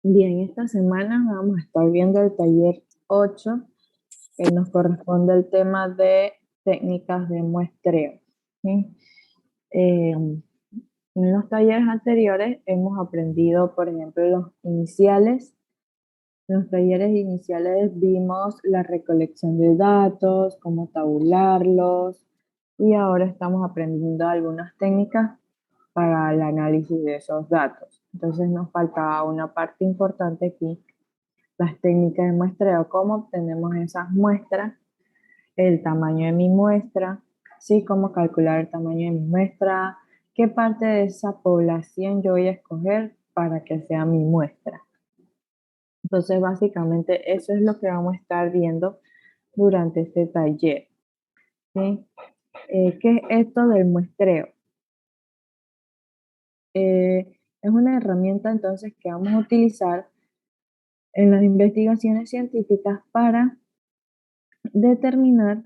Bien, esta semana vamos a estar viendo el taller 8 que nos corresponde al tema de técnicas de muestreo. ¿Sí? En los talleres anteriores hemos aprendido, por ejemplo, los iniciales. En los talleres iniciales vimos la recolección de datos, cómo tabularlos, y ahora estamos aprendiendo algunas técnicas para el análisis de esos datos. Entonces nos faltaba una parte importante aquí, las técnicas de muestreo, cómo obtenemos esas muestras, el tamaño de mi muestra, ¿sí? Cómo calcular el tamaño de mi muestra, qué parte de esa población yo voy a escoger para que sea mi muestra. Entonces, básicamente, eso es lo que vamos a estar viendo durante este taller, ¿sí? ¿Qué es esto del muestreo? Es una herramienta entonces que vamos a utilizar en las investigaciones científicas para determinar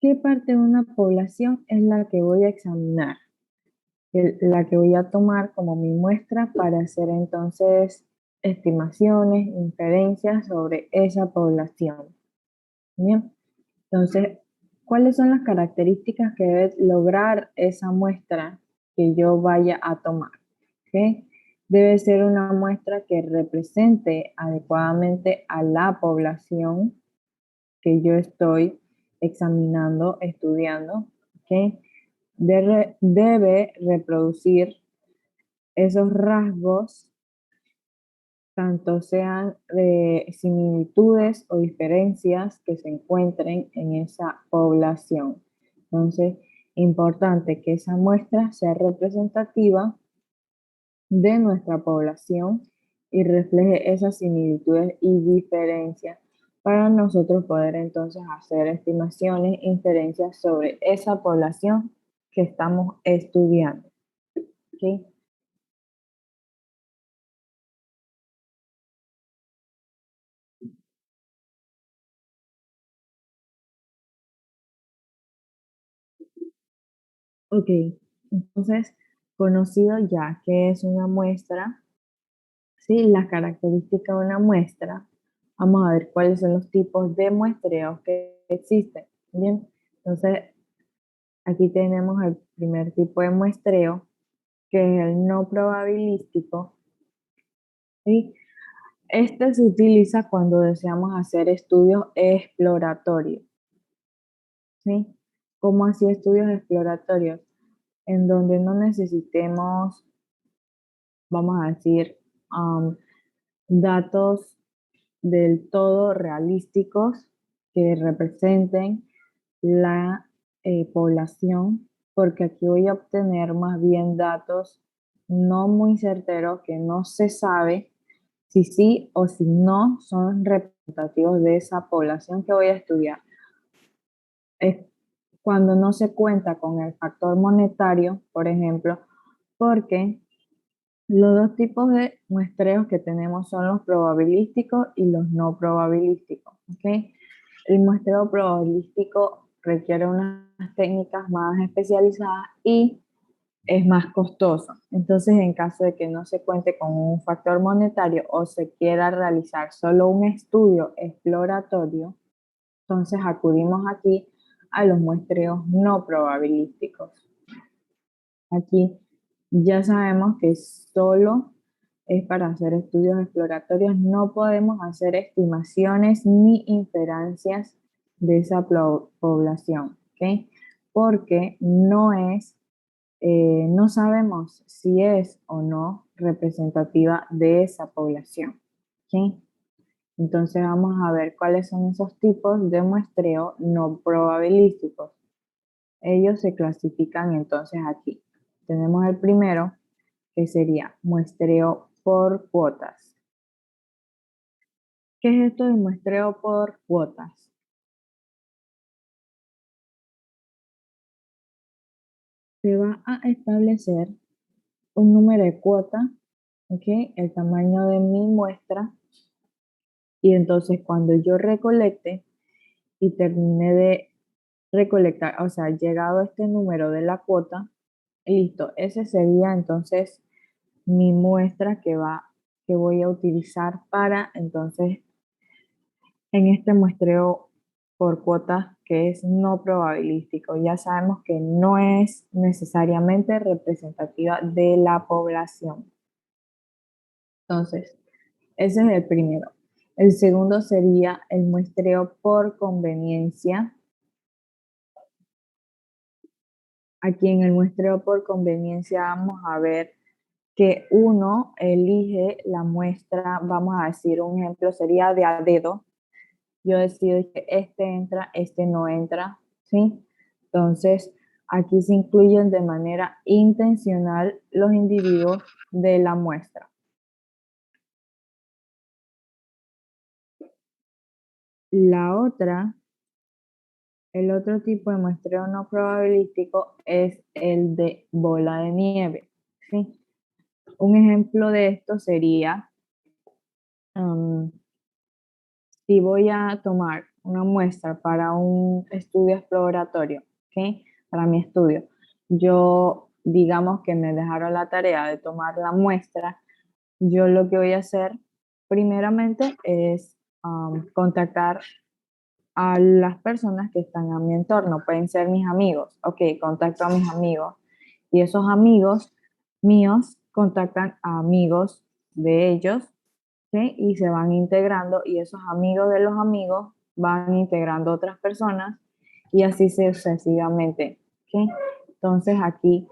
qué parte de una población es la que voy a examinar, la que voy a tomar como mi muestra para hacer entonces estimaciones, inferencias sobre esa población. Bien, entonces, ¿cuáles son las características que debe lograr esa muestra que yo vaya a tomar? ¿Ok? Debe ser una muestra que represente adecuadamente a la población que yo estoy examinando, estudiando, ¿ok? Debe reproducir esos rasgos, tanto sean de similitudes o diferencias que se encuentren en esa población. Entonces, importante que esa muestra sea representativa de nuestra población y refleje esas similitudes y diferencias para nosotros poder entonces hacer estimaciones, inferencias sobre esa población que estamos estudiando. ¿Ok? Ok, entonces, conocido ya que es una muestra, ¿sí? Las características de una muestra, vamos a ver cuáles son los tipos de muestreos que existen. Bien, entonces aquí tenemos el primer tipo de muestreo, que es el no probabilístico, ¿sí? Este se utiliza cuando deseamos hacer estudios exploratorios, ¿sí? ¿Cómo así estudios exploratorios? En donde no necesitemos, vamos a decir, um, datos del todo realísticos que representen la población, porque aquí voy a obtener más bien datos no muy certeros que no se sabe si sí o si no son representativos de esa población que voy a estudiar. Es cuando no se cuenta con el factor monetario, por ejemplo, porque los dos tipos de muestreos que tenemos son los probabilísticos y los no probabilísticos, ¿ok? El muestreo probabilístico requiere unas técnicas más especializadas y es más costoso. Entonces, en caso de que no se cuente con un factor monetario o se quiera realizar solo un estudio exploratorio, entonces acudimos aquí a los muestreos no probabilísticos. Aquí ya sabemos que solo es para hacer estudios exploratorios, no podemos hacer estimaciones ni inferencias de esa población, ¿ok? Porque no sabemos si es o no representativa de esa población, ¿ok? Entonces vamos a ver cuáles son esos tipos de muestreo no probabilísticos. Ellos se clasifican entonces aquí. Tenemos el primero, que sería muestreo por cuotas. ¿Qué es esto de muestreo por cuotas? Se va a establecer un número de cuotas, ¿ok? El tamaño de mi muestra, y entonces cuando yo recolecte y termine de recolectar, o sea, llegado a este número de la cuota, listo, ese sería entonces mi muestra que va que voy a utilizar para entonces en este muestreo por cuotas que es no probabilístico. Ya sabemos que no es necesariamente representativa de la población. Entonces, ese es el primero. El segundo sería el muestreo por conveniencia. Aquí en el muestreo por conveniencia vamos a ver que uno elige la muestra, vamos a decir, un ejemplo sería de a dedo. Yo decido que este entra, este no entra, ¿sí? Entonces, aquí se incluyen de manera intencional los individuos de la muestra. La otra, el otro tipo de muestreo no probabilístico es el de bola de nieve, ¿sí? Un ejemplo de esto sería, um, si voy a tomar una muestra para un estudio exploratorio, ¿ok? Para mi estudio, yo digamos que me dejaron la tarea de tomar la muestra, yo lo que voy a hacer primeramente es contactar a las personas que están a mi entorno, pueden ser mis amigos, ok, contacto a mis amigos y esos amigos míos contactan a amigos de ellos, ¿sí? Y se van integrando y esos amigos de los amigos van integrando otras personas y así sucesivamente, ¿ok? Entonces aquí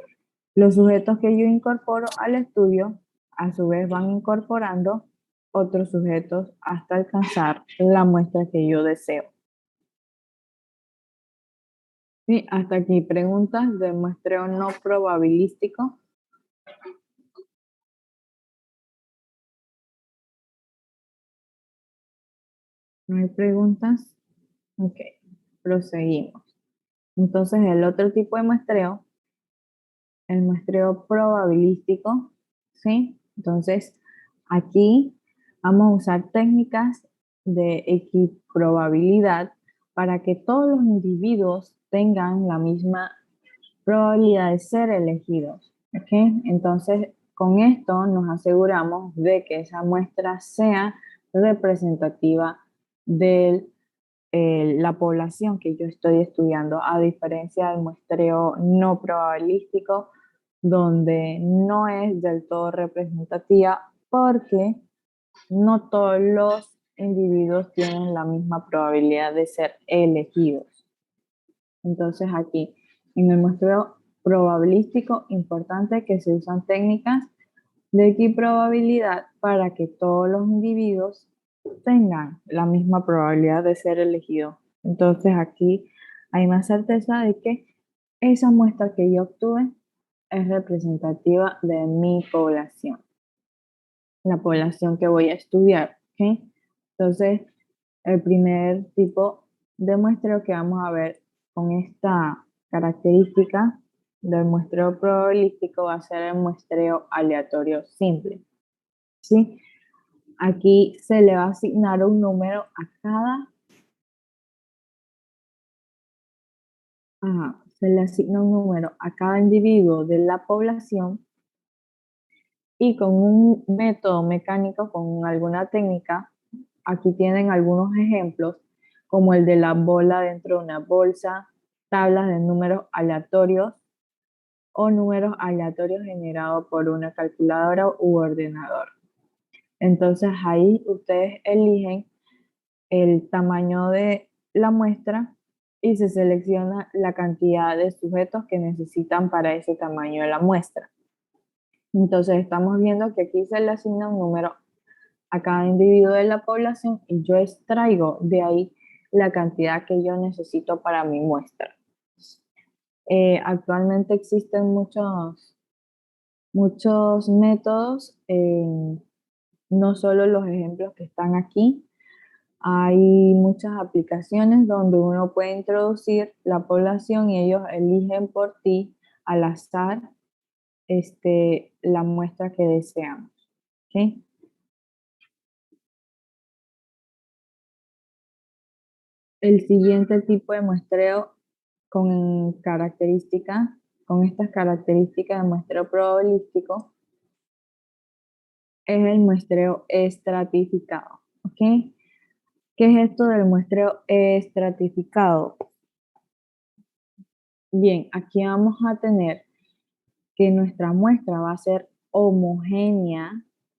los sujetos que yo incorporo al estudio a su vez van incorporando otros sujetos hasta alcanzar la muestra que yo deseo. Sí, hasta aquí preguntas de muestreo no probabilístico. ¿No hay preguntas? Ok, proseguimos. Entonces, el otro tipo de muestreo, el muestreo probabilístico, ¿sí? Entonces, aquí vamos a usar técnicas de equiprobabilidad para que todos los individuos tengan la misma probabilidad de ser elegidos, ¿ok? Entonces, con esto nos aseguramos de que esa muestra sea representativa de la población que yo estoy estudiando, a diferencia del muestreo no probabilístico, donde no es del todo representativa porque no todos los individuos tienen la misma probabilidad de ser elegidos. Entonces aquí, en el muestreo probabilístico, importante que se usan técnicas de equiprobabilidad para que todos los individuos tengan la misma probabilidad de ser elegidos. Entonces aquí hay más certeza de que esa muestra que yo obtuve es representativa de mi población, la población que voy a estudiar, ¿ok? Entonces, el primer tipo de muestreo que vamos a ver con esta característica del muestreo probabilístico va a ser el muestreo aleatorio simple, ¿sí? Aquí se le va a asignar un número a cada, se le asigna un número a cada individuo de la población y con un método mecánico, con alguna técnica, aquí tienen algunos ejemplos, como el de la bola dentro de una bolsa, tablas de números aleatorios o números aleatorios generados por una calculadora u ordenador. Entonces ahí ustedes eligen el tamaño de la muestra y se selecciona la cantidad de sujetos que necesitan para ese tamaño de la muestra. Entonces estamos viendo que aquí se le asigna un número a cada individuo de la población y yo extraigo de ahí la cantidad que yo necesito para mi muestra. Actualmente existen muchos métodos, no solo los ejemplos que están aquí, hay muchas aplicaciones donde uno puede introducir la población y ellos eligen por ti al azar la muestra que deseamos. ¿Okay? El siguiente tipo de muestreo con características, con estas características de muestreo probabilístico, es el muestreo estratificado, ¿ok? ¿Qué es esto del muestreo estratificado? Bien, aquí vamos a tener que nuestra muestra va a ser homogénea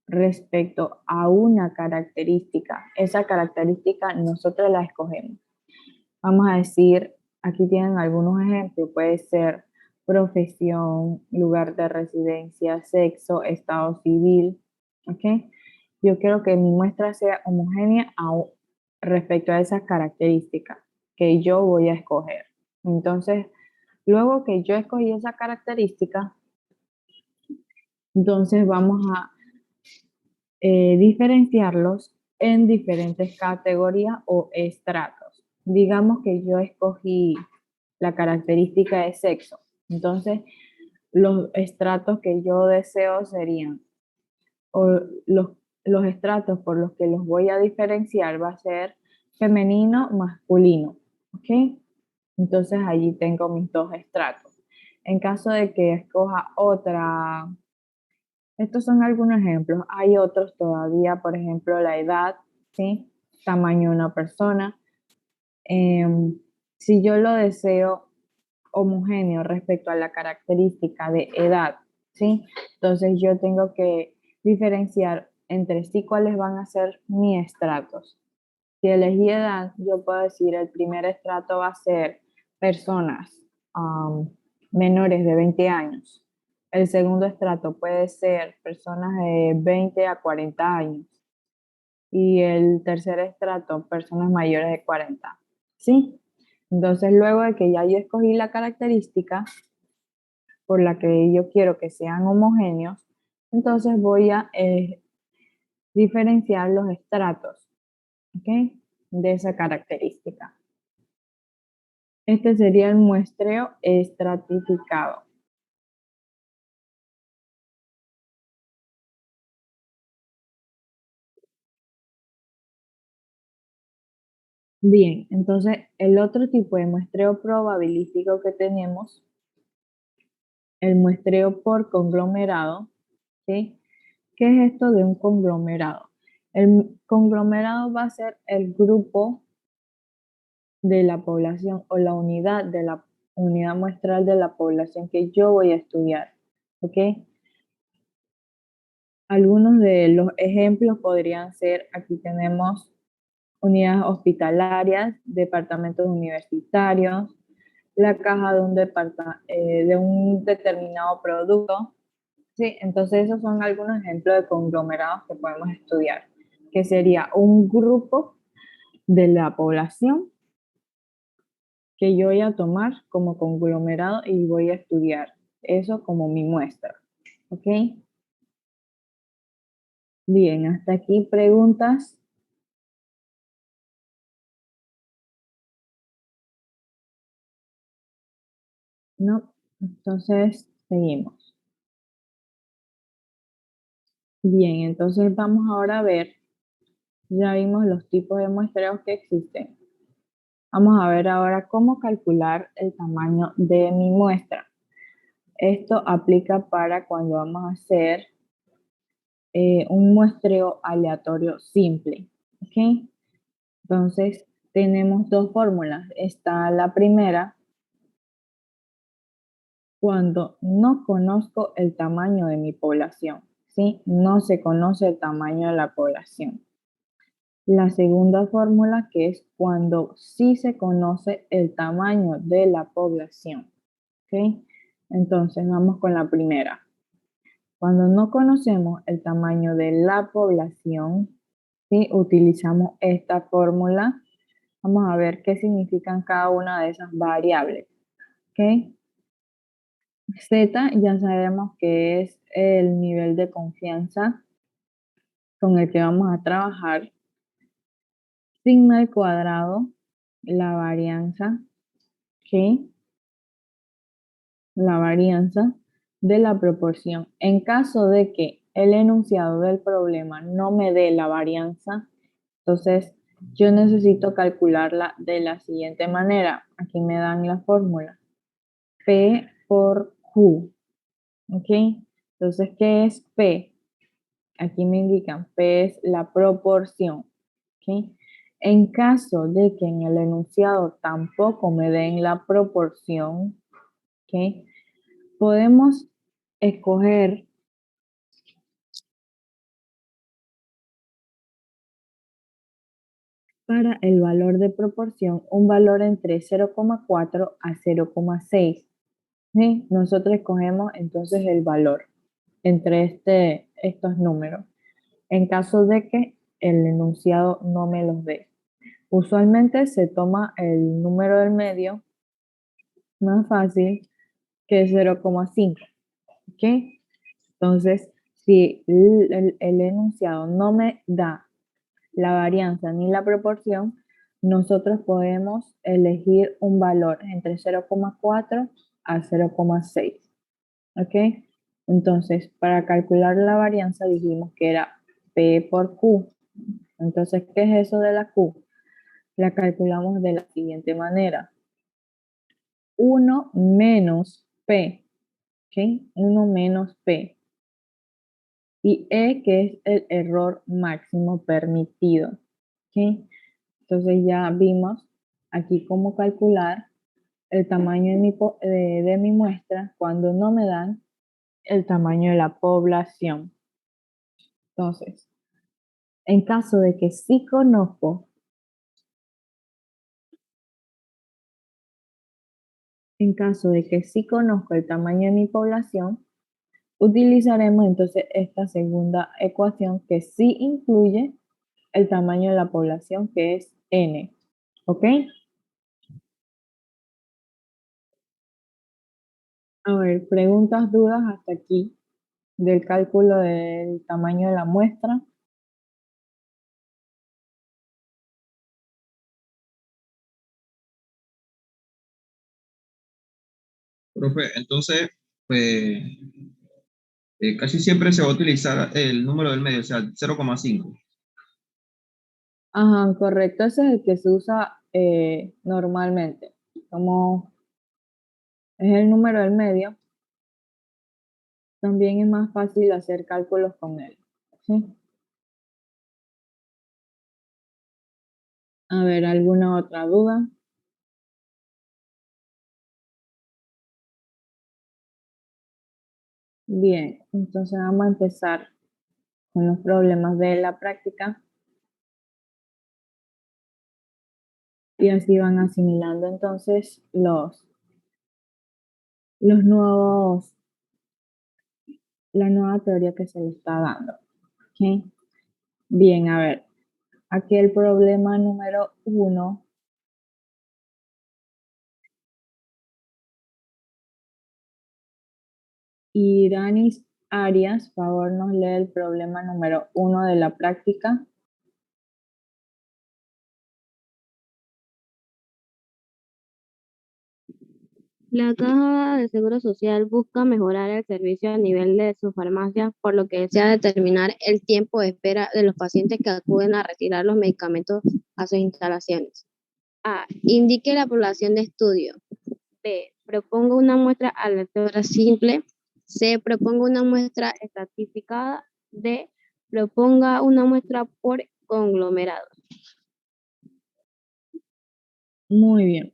respecto a una característica. Esa característica nosotros la escogemos. Vamos a decir, aquí tienen algunos ejemplos, puede ser profesión, lugar de residencia, sexo, estado civil, ¿ok? Yo quiero que mi muestra sea homogénea respecto a esas características que yo voy a escoger. Entonces, luego que yo escogí esa característica, entonces vamos a diferenciarlos en diferentes categorías o estratos. Digamos que yo escogí la característica de sexo. Entonces, los estratos que yo deseo serían, o los estratos por los que los voy a diferenciar va a ser femenino, masculino. ¿Ok? Entonces allí tengo mis dos estratos. En caso de que escoja otra, estos son algunos ejemplos. Hay otros todavía, por ejemplo, la edad, ¿sí? Tamaño de una persona. Em, si yo lo deseo homogéneo respecto a la característica de edad, ¿sí? Entonces yo tengo que diferenciar entre sí cuáles van a ser mis estratos. Si elegí edad, yo puedo decir el primer estrato va a ser personas um, menores de 20 años. El segundo estrato puede ser personas de 20 a 40 años. Y el tercer estrato, personas mayores de 40. ¿Sí? Entonces, luego de que ya yo escogí la característica por la que yo quiero que sean homogéneos, entonces voy a diferenciar los estratos, ¿ok? De esa característica. Este sería el muestreo estratificado. Bien, entonces el otro tipo de muestreo probabilístico que tenemos, el muestreo por conglomerado, ¿sí? ¿Qué es esto de un conglomerado? El conglomerado va a ser el grupo de la población o la unidad de la unidad muestral de la población que yo voy a estudiar, ¿ok? Algunos de los ejemplos podrían ser, aquí tenemos unidades hospitalarias, departamentos universitarios, la caja de de un determinado producto. Sí, entonces esos son algunos ejemplos de conglomerados que podemos estudiar, que sería un grupo de la población que yo voy a tomar como conglomerado y voy a estudiar eso como mi muestra. ¿Ok? Bien, hasta aquí preguntas. No, entonces seguimos. Bien, entonces vamos ahora a ver, ya vimos los tipos de muestreos que existen. Vamos a ver ahora cómo calcular el tamaño de mi muestra. Esto aplica para cuando vamos a hacer un muestreo aleatorio simple. ¿Ok? Entonces, tenemos dos fórmulas. Está la primera, cuando no conozco el tamaño de mi población. ¿Sí? No se conoce el tamaño de la población. La segunda fórmula, que es cuando sí se conoce el tamaño de la población. ¿Ok? Entonces, vamos con la primera. Cuando no conocemos el tamaño de la población, ¿sí? Utilizamos esta fórmula. Vamos a ver qué significan cada una de esas variables. ¿Ok? Z ya sabemos que es el nivel de confianza con el que vamos a trabajar. Sigma al cuadrado, la varianza, ¿ok? La varianza de la proporción. En caso de que el enunciado del problema no me dé la varianza, entonces yo necesito calcularla de la siguiente manera. Aquí me dan la fórmula. P por Q. ¿Ok? Entonces, ¿qué es P? aquí me indican, P es la proporción. ¿Ok? En caso de que en el enunciado tampoco me den la proporción, ¿ok? Podemos escoger para el valor de proporción un valor entre 0,4 a 0,6. ¿Sí? Nosotros escogemos entonces el valor entre estos números, en caso de que el enunciado no me los dé. Usualmente se toma el número del medio más fácil, que es 0,5. ¿Ok? Entonces, si el enunciado no me da la varianza ni la proporción, nosotros podemos elegir un valor entre 0,4 a 0,6. ¿Ok? Entonces, para calcular la varianza dijimos que era P por Q. Entonces, ¿qué es eso de la Q? La calculamos de la siguiente manera. 1 menos P, ¿ok? 1 menos P. Y E, que es el error máximo permitido, ¿ok? Entonces ya vimos aquí cómo calcular el tamaño de mi muestra cuando no me dan el tamaño de la población. Entonces, en caso de que sí conozco, en caso de que sí conozco el tamaño de mi población, utilizaremos entonces esta segunda ecuación que sí incluye el tamaño de la población, que es n. ¿Ok? A ver, preguntas, dudas hasta aquí del cálculo del tamaño de la muestra. Profe, entonces, pues, casi siempre se va a utilizar el número del medio, o sea, 0,5. Ajá, correcto. Ese es el que se usa normalmente. Como es el número del medio, también es más fácil hacer cálculos con él. ¿Sí? A ver, ¿alguna otra duda? Bien, entonces vamos a empezar con los problemas de la práctica y así van asimilando entonces los nuevos, la nueva teoría que se le está dando. ¿Ok? Bien, a ver, aquí el problema número 1. Iranis Arias, favor nos lee el problema número 1 de la práctica. La Caja de Seguro Social busca mejorar el servicio a nivel de sus farmacias, por lo que desea determinar el tiempo de espera de los pacientes que acuden a retirar los medicamentos a sus instalaciones. A. Indique la población de estudio. B. Proponga una muestra aleatoria simple. C. Proponga una muestra estratificada. D. Proponga una muestra por conglomerado. Muy bien.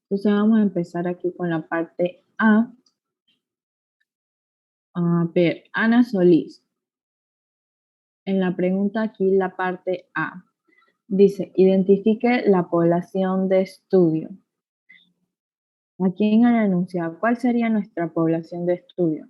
Entonces vamos a empezar aquí con la parte A. A ver, Ana Solís. En la pregunta aquí, la parte A. Dice, identifique la población de estudio. Aquí en el enunciado, ¿cuál sería nuestra población de estudio?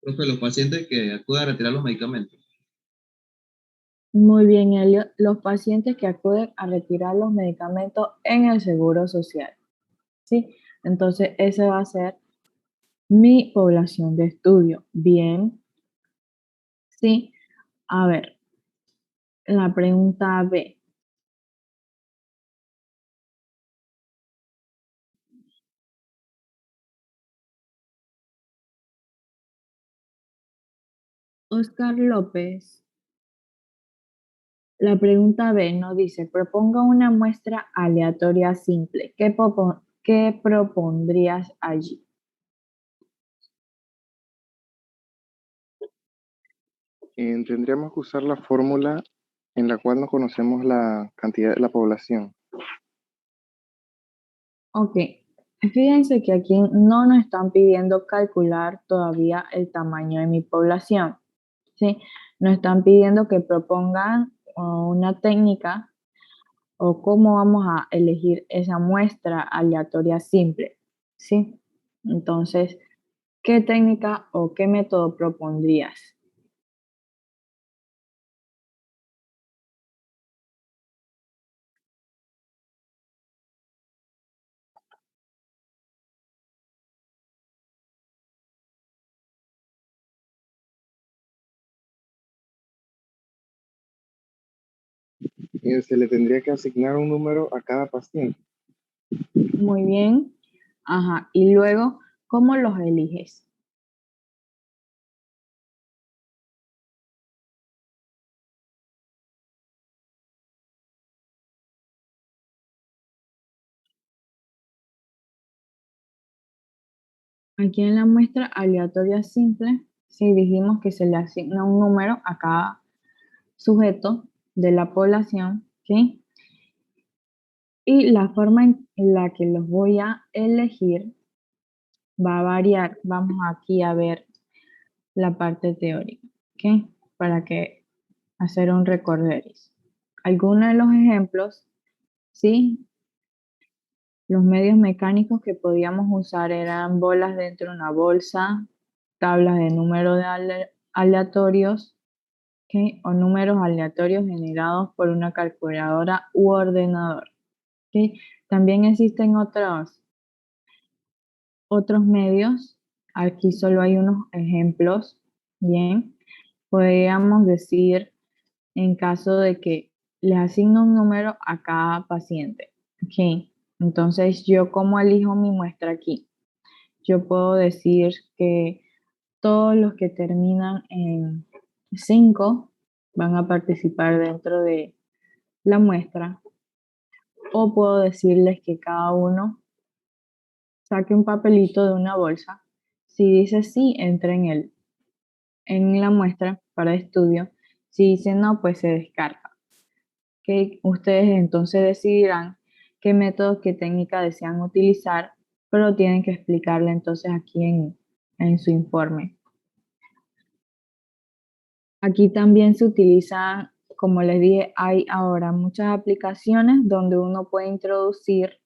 Profe, los pacientes que acuden a retirar los medicamentos. Muy bien, Elio. Los pacientes que acuden a retirar los medicamentos en el Seguro Social. ¿Sí? Entonces, ese va a ser mi población de estudio. Bien, sí. A ver, la pregunta B. Oscar López, la pregunta B nos dice, proponga una muestra aleatoria simple. ¿Qué propondrías allí? Tendríamos que usar la fórmula en la cual no conocemos la cantidad de la población. Ok, fíjense que aquí no nos están pidiendo calcular todavía el tamaño de mi población, ¿sí? Nos están pidiendo que propongan una técnica o cómo vamos a elegir esa muestra aleatoria simple, ¿sí? Entonces, ¿qué técnica o qué método propondrías? Se le tendría que asignar un número a cada paciente. Muy bien. Ajá. Y luego, ¿cómo los eliges? Aquí en la muestra aleatoria simple, si dijimos que se le asigna un número a cada sujeto de la población, ¿sí? Y la forma en la que los voy a elegir va a variar. Vamos aquí a ver la parte teórica, ¿ok? Para que hacer un recorderis. Algunos de los ejemplos, ¿sí? Los medios mecánicos que podíamos usar eran bolas dentro de una bolsa, tablas de número de aleatorios, ¿ok? O números aleatorios generados por una calculadora u ordenador, ¿ok? También existen otros medios, aquí solo hay unos ejemplos, bien, podríamos decir en caso de que les asigno un número a cada paciente, ¿ok? Entonces, ¿yo cómo elijo mi muestra aquí? Yo puedo decir que todos los que terminan en 5 van a participar dentro de la muestra, o puedo decirles que cada uno saque un papelito de una bolsa. Si dice sí, entra en la muestra para estudio. Si dice no, pues se descarta. Que ustedes entonces decidirán qué método, qué técnica desean utilizar, pero tienen que explicarle entonces aquí en su informe. Aquí también se utiliza, como les dije, hay ahora muchas aplicaciones donde uno puede introducir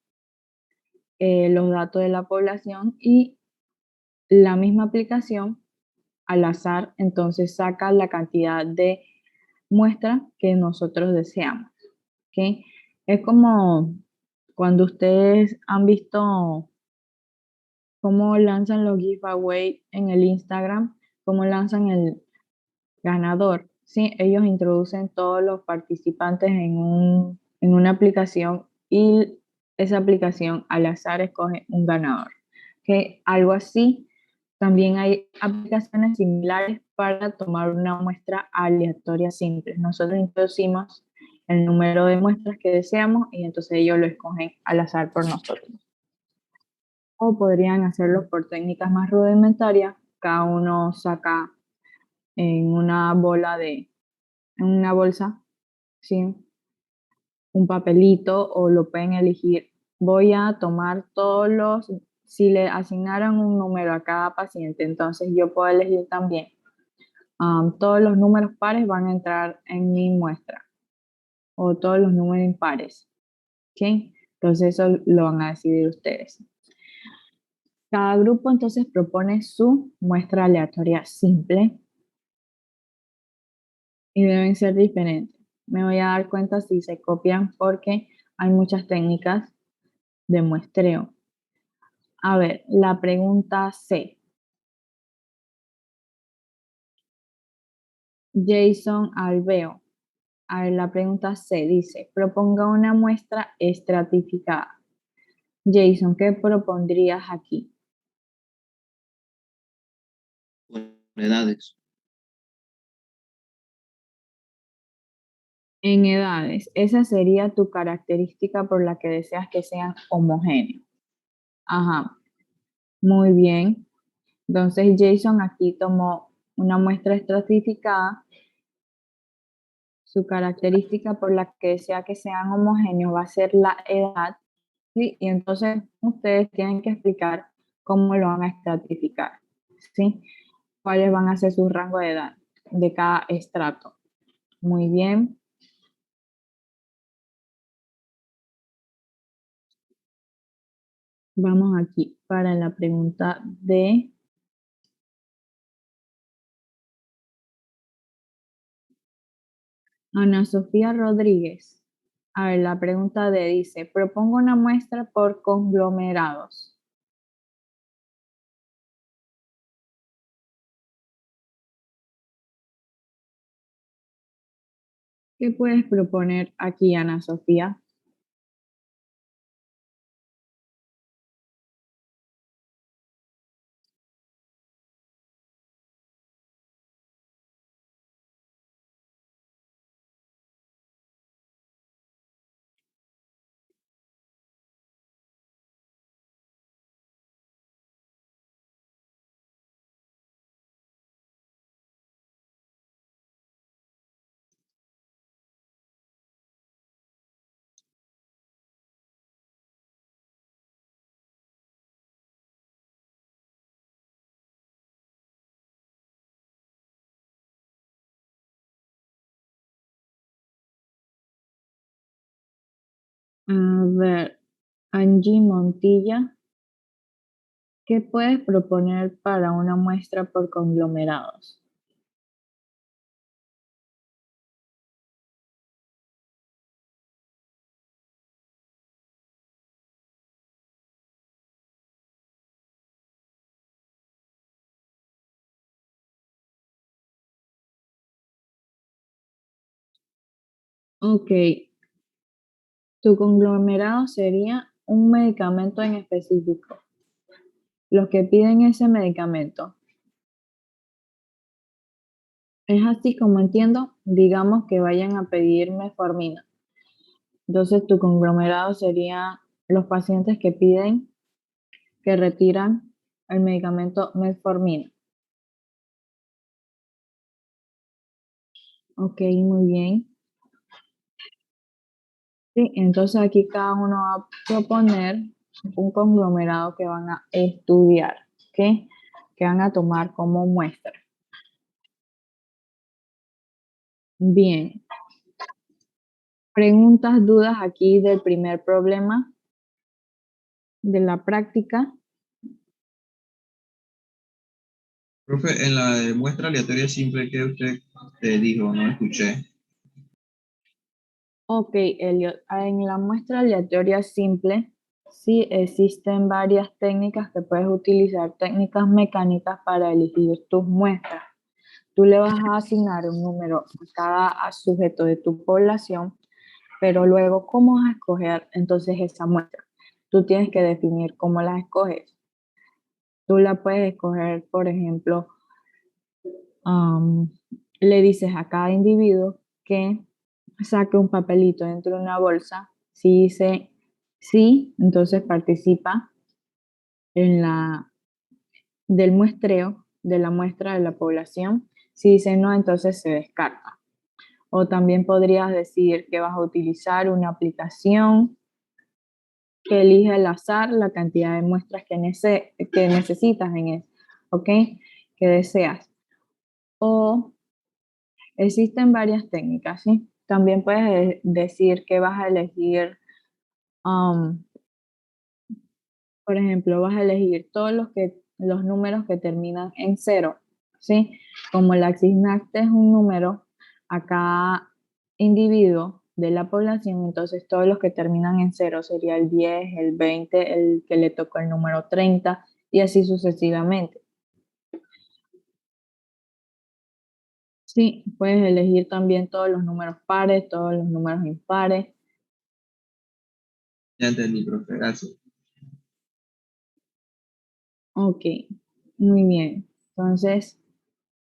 los datos de la población y la misma aplicación al azar entonces saca la cantidad de muestra que nosotros deseamos. ¿Ok? Es como cuando ustedes han visto cómo lanzan los giveaway en el Instagram, cómo lanzan el ganador. Sí, ellos introducen todos los participantes en una aplicación y esa aplicación al azar escoge un ganador. ¿Ok? Algo así. También hay aplicaciones similares para tomar una muestra aleatoria simple. Nosotros introducimos el número de muestras que deseamos y entonces ellos lo escogen al azar por nosotros. O podrían hacerlo por técnicas más rudimentarias. Cada uno saca en una en una bolsa, ¿sí? Un papelito o lo pueden elegir. Voy a tomar si le asignaran un número a cada paciente, entonces yo puedo elegir también. Todos los números pares van a entrar en mi muestra o todos los números impares, ¿ok? Entonces eso lo van a decidir ustedes. Cada grupo entonces propone su muestra aleatoria simple y deben ser diferentes. Me voy a dar cuenta si se copian porque hay muchas técnicas de muestreo. A ver, la pregunta C. Jason Alveo. A ver, la pregunta C dice, proponga una muestra estratificada. Jason, ¿qué propondrías aquí? Por edades. En edades, esa sería tu característica por la que deseas que sean homogéneos. Ajá, muy bien. Entonces Jason aquí tomó una muestra estratificada. Su característica por la que desea que sean homogéneos va a ser la edad, ¿sí? Y entonces ustedes tienen que explicar cómo lo van a estratificar, ¿sí? ¿Cuáles van a ser sus rangos de edad de cada estrato? Muy bien. Vamos aquí para la pregunta de Ana Sofía Rodríguez. A ver, la pregunta de dice, propongo una muestra por conglomerados. ¿Qué puedes proponer aquí, Ana Sofía? A ver, Angie Montilla, ¿qué puedes proponer para una muestra por conglomerados? Ok, tu conglomerado sería un medicamento en específico. Los que piden ese medicamento. Es así como entiendo, digamos que vayan a pedir metformina. Entonces, tu conglomerado sería los pacientes que piden, que retiran el medicamento metformina. Ok, muy bien. Sí, entonces aquí cada uno va a proponer un conglomerado que van a estudiar, ¿ok? Que van a tomar como muestra. Bien. Preguntas, dudas aquí del primer problema de la práctica. Profe, en la de muestra aleatoria simple que usted te dijo, no escuché. Ok, Elliot, en la muestra aleatoria simple, sí existen varias técnicas que puedes utilizar, técnicas mecánicas para elegir tus muestras. Tú le vas a asignar un número a cada sujeto de tu población, pero luego, ¿cómo vas a escoger entonces esa muestra? Tú tienes que definir cómo la escoges. Tú la puedes escoger, por ejemplo, am, le dices a cada individuo que saque un papelito dentro de una bolsa. Si dice sí, entonces participa en del muestreo, de la muestra de la población. Si dice no, entonces se descarta. O también podrías decir que vas a utilizar una aplicación que elige al azar la cantidad de muestras que necesitas en eso, ¿ok? Que deseas. O existen varias técnicas, ¿sí? También puedes decir que vas a elegir, um, por ejemplo, vas a elegir todos los números que terminan en cero, ¿sí? Como le asignaste un número a cada individuo de la población, entonces todos los que terminan en cero sería el 10, el 20, el que le tocó el número 30 y así sucesivamente. Sí, puedes elegir también todos los números pares, todos los números impares. Ya entendí, profe, gracias. Ok, muy bien. Entonces,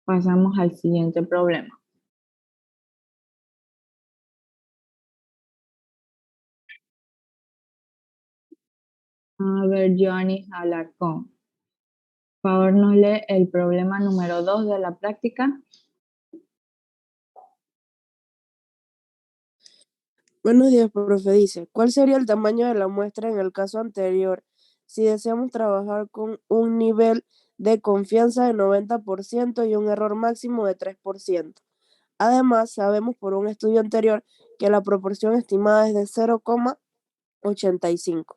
pasamos al siguiente problema. A ver, Joanny Alarcón. Por favor, nos lee el problema número 2 de la práctica. Buenos días, profe. Dice, ¿cuál sería el tamaño de la muestra en el caso anterior si deseamos trabajar con un nivel de confianza de 90% y un error máximo de 3%? Además, sabemos por un estudio anterior que la proporción estimada es de 0,85.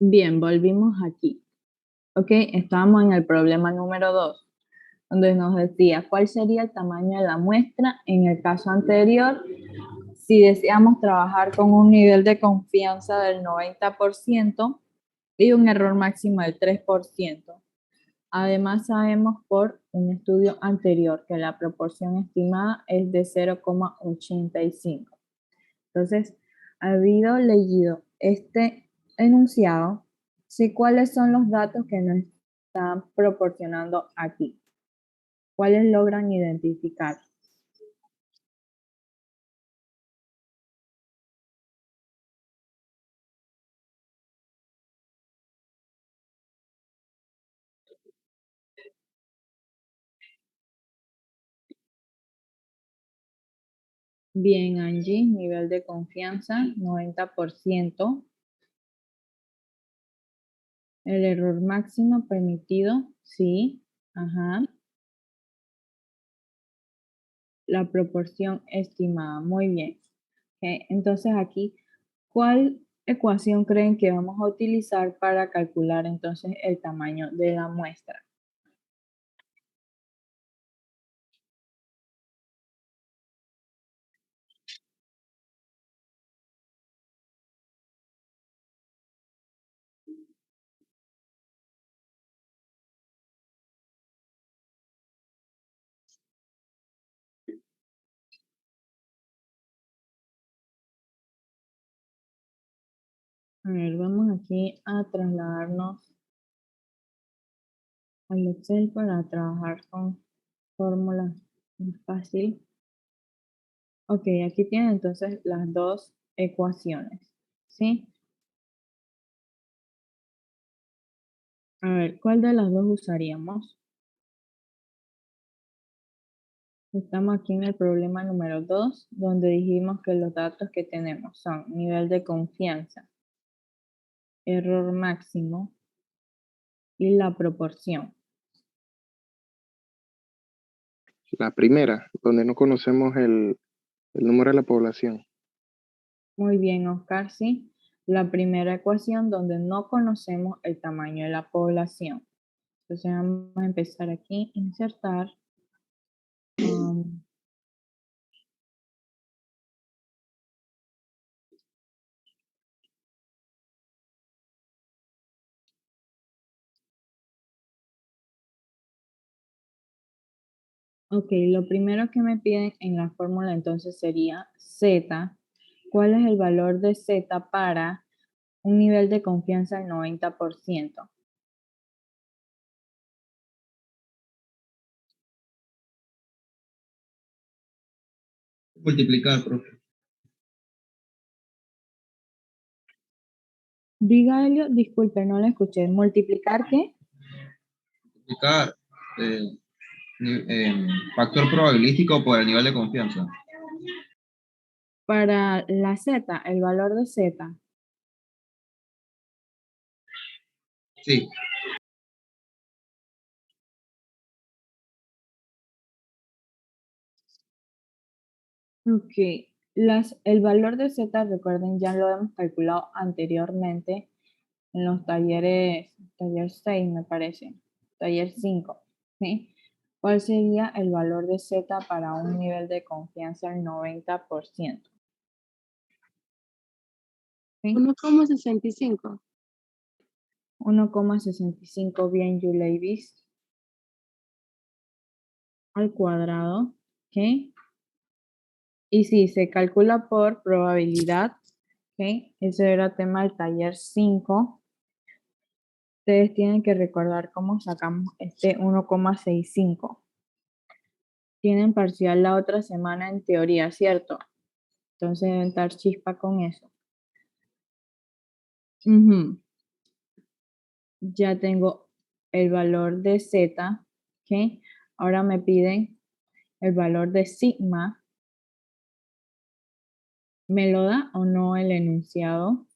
Bien, volvimos aquí. Ok, estábamos en el problema número 2, donde nos decía cuál sería el tamaño de la muestra en el caso anterior si deseamos trabajar con un nivel de confianza del 90% y un error máximo del 3%. Además, sabemos por un estudio anterior que la proporción estimada es de 0,85. Entonces, habido leído este enunciado, sé cuáles son los datos que nos están proporcionando aquí. ¿Cuáles logran identificar? Bien, Angie, nivel de confianza, 90%. El error máximo permitido, sí. Ajá. La proporción estimada, muy bien. Ok, entonces aquí, ¿cuál ecuación creen que vamos a utilizar para calcular entonces el tamaño de la muestra? A ver, vamos aquí a trasladarnos al Excel para trabajar con fórmulas más fácil. Ok, aquí tienen entonces las dos ecuaciones, ¿sí? A ver, ¿cuál de las dos usaríamos? Estamos aquí en el problema número 2, donde dijimos que los datos que tenemos son nivel de confianza, error máximo y la proporción. La primera, donde no conocemos el número de la población. Muy bien, Oscar, sí. La primera ecuación donde no conocemos el tamaño de la población. Entonces vamos a empezar aquí, insertar. Ok, lo primero que me piden en la fórmula entonces sería Z. ¿Cuál es el valor de Z para un nivel de confianza del 90%? Multiplicar, profe. Diga, Elio, disculpe, no la escuché. ¿Multiplicar qué? Multiplicar factor probabilístico por el nivel de confianza. Para la Z, el valor de Z. Sí. Ok, el valor de Z, recuerden, ya lo hemos calculado anteriormente en los talleres, taller 6 me parece, taller 5, ¿sí? ¿Cuál sería el valor de Z para un nivel de confianza del 90%? ¿Sí? 1,65. 1,65 bien, Yuleivis al cuadrado, ¿ok? Y si se calcula por probabilidad, ¿ok? Ese era tema del taller 5. Ustedes tienen que recordar cómo sacamos este 1,65. Tienen parcial la otra semana en teoría, ¿cierto? Entonces deben dar chispa con eso. Ya tengo el valor de Z, ¿ok? Ahora me piden el valor de sigma. ¿Me lo da o no el enunciado?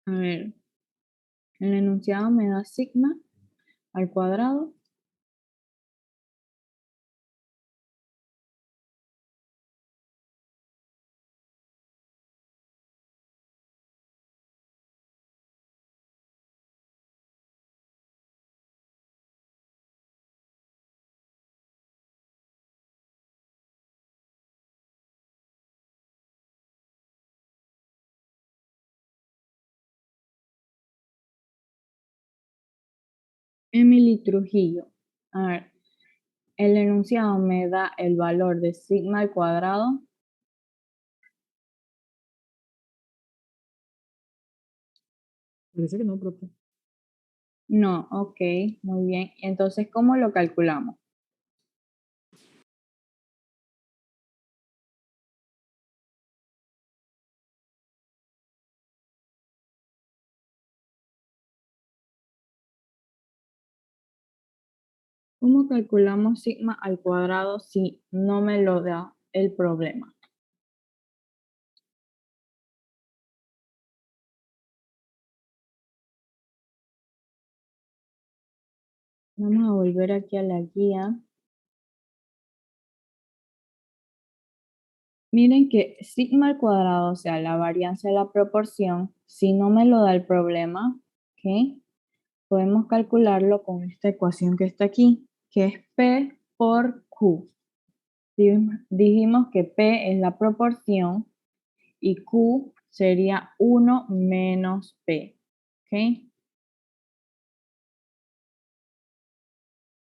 A ver, el enunciado me da sigma al cuadrado. Emily Trujillo. A ver, el enunciado me da el valor de sigma al cuadrado. Parece que no, profe. No, ok, muy bien. Entonces, ¿cómo lo calculamos? ¿Cómo calculamos sigma al cuadrado si no me lo da el problema? Vamos a volver aquí a la guía. Miren que sigma al cuadrado, o sea, la varianza de la proporción, si no me lo da el problema, ¿ok? Podemos calcularlo con esta ecuación que está aquí, que es P por Q. Dijimos que P es la proporción y Q sería 1 menos P, ¿ok?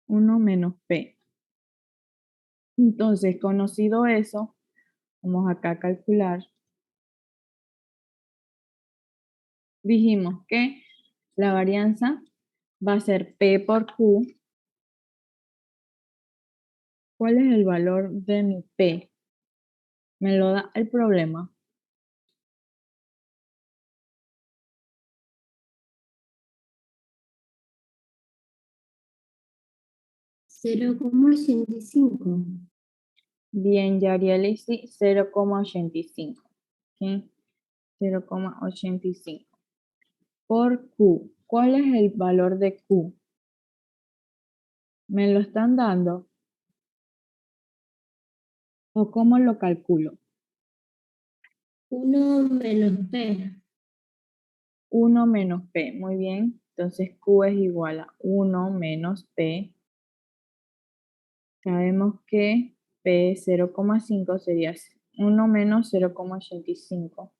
1 menos P. Entonces, conocido eso, vamos acá a calcular. Dijimos que la varianza va a ser P por Q. ¿Cuál es el valor de mi P? Me lo da el problema. 0,85. Bien, Yarieli, sí, 0,85. ¿Ok? 0,85. Por Q. ¿Cuál es el valor de Q? ¿Me lo están dando? ¿O cómo lo calculo? 1 menos P. 1 menos P. Muy bien. Entonces Q es igual a 1 menos P. Sabemos que P 0,5 sería 1 menos 0,85.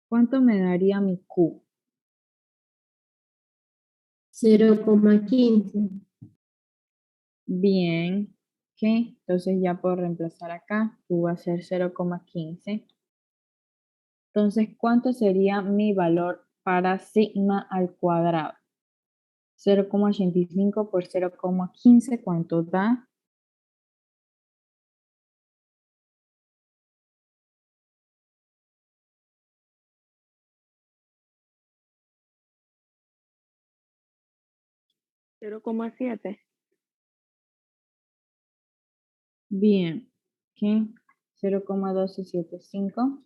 ¿Cuánto me daría mi Q? 0,15. Bien. ¿Ok? Entonces ya puedo reemplazar acá. Q va a ser 0,15. Entonces, ¿cuánto sería mi valor para sigma al cuadrado? 0,85 por 0,15, ¿cuánto da? ¿0,7? Bien. ¿Ok? 0,1275.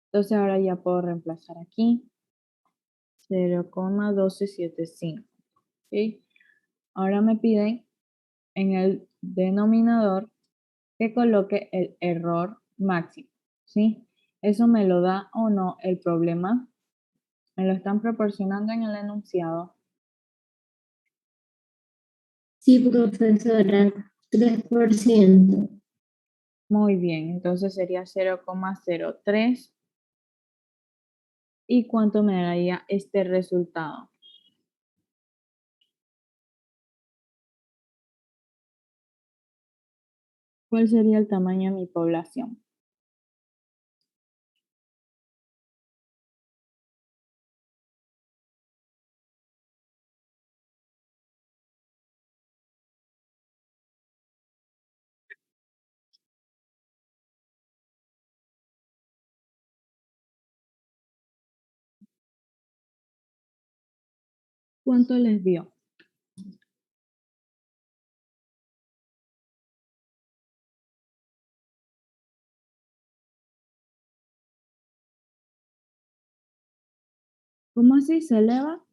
Entonces ahora ya puedo reemplazar aquí. 0,1275. ¿Ok? Ahora me piden en el denominador que coloque el error máximo. ¿Sí? ¿Eso me lo da o no el problema? Me lo están proporcionando en el enunciado. Sí, profesora, 3%. Muy bien, entonces sería 0,03. ¿Y cuánto me daría este resultado? ¿Cuál sería el tamaño de mi población? ¿Cuánto les dio? ¿Cómo así se eleva?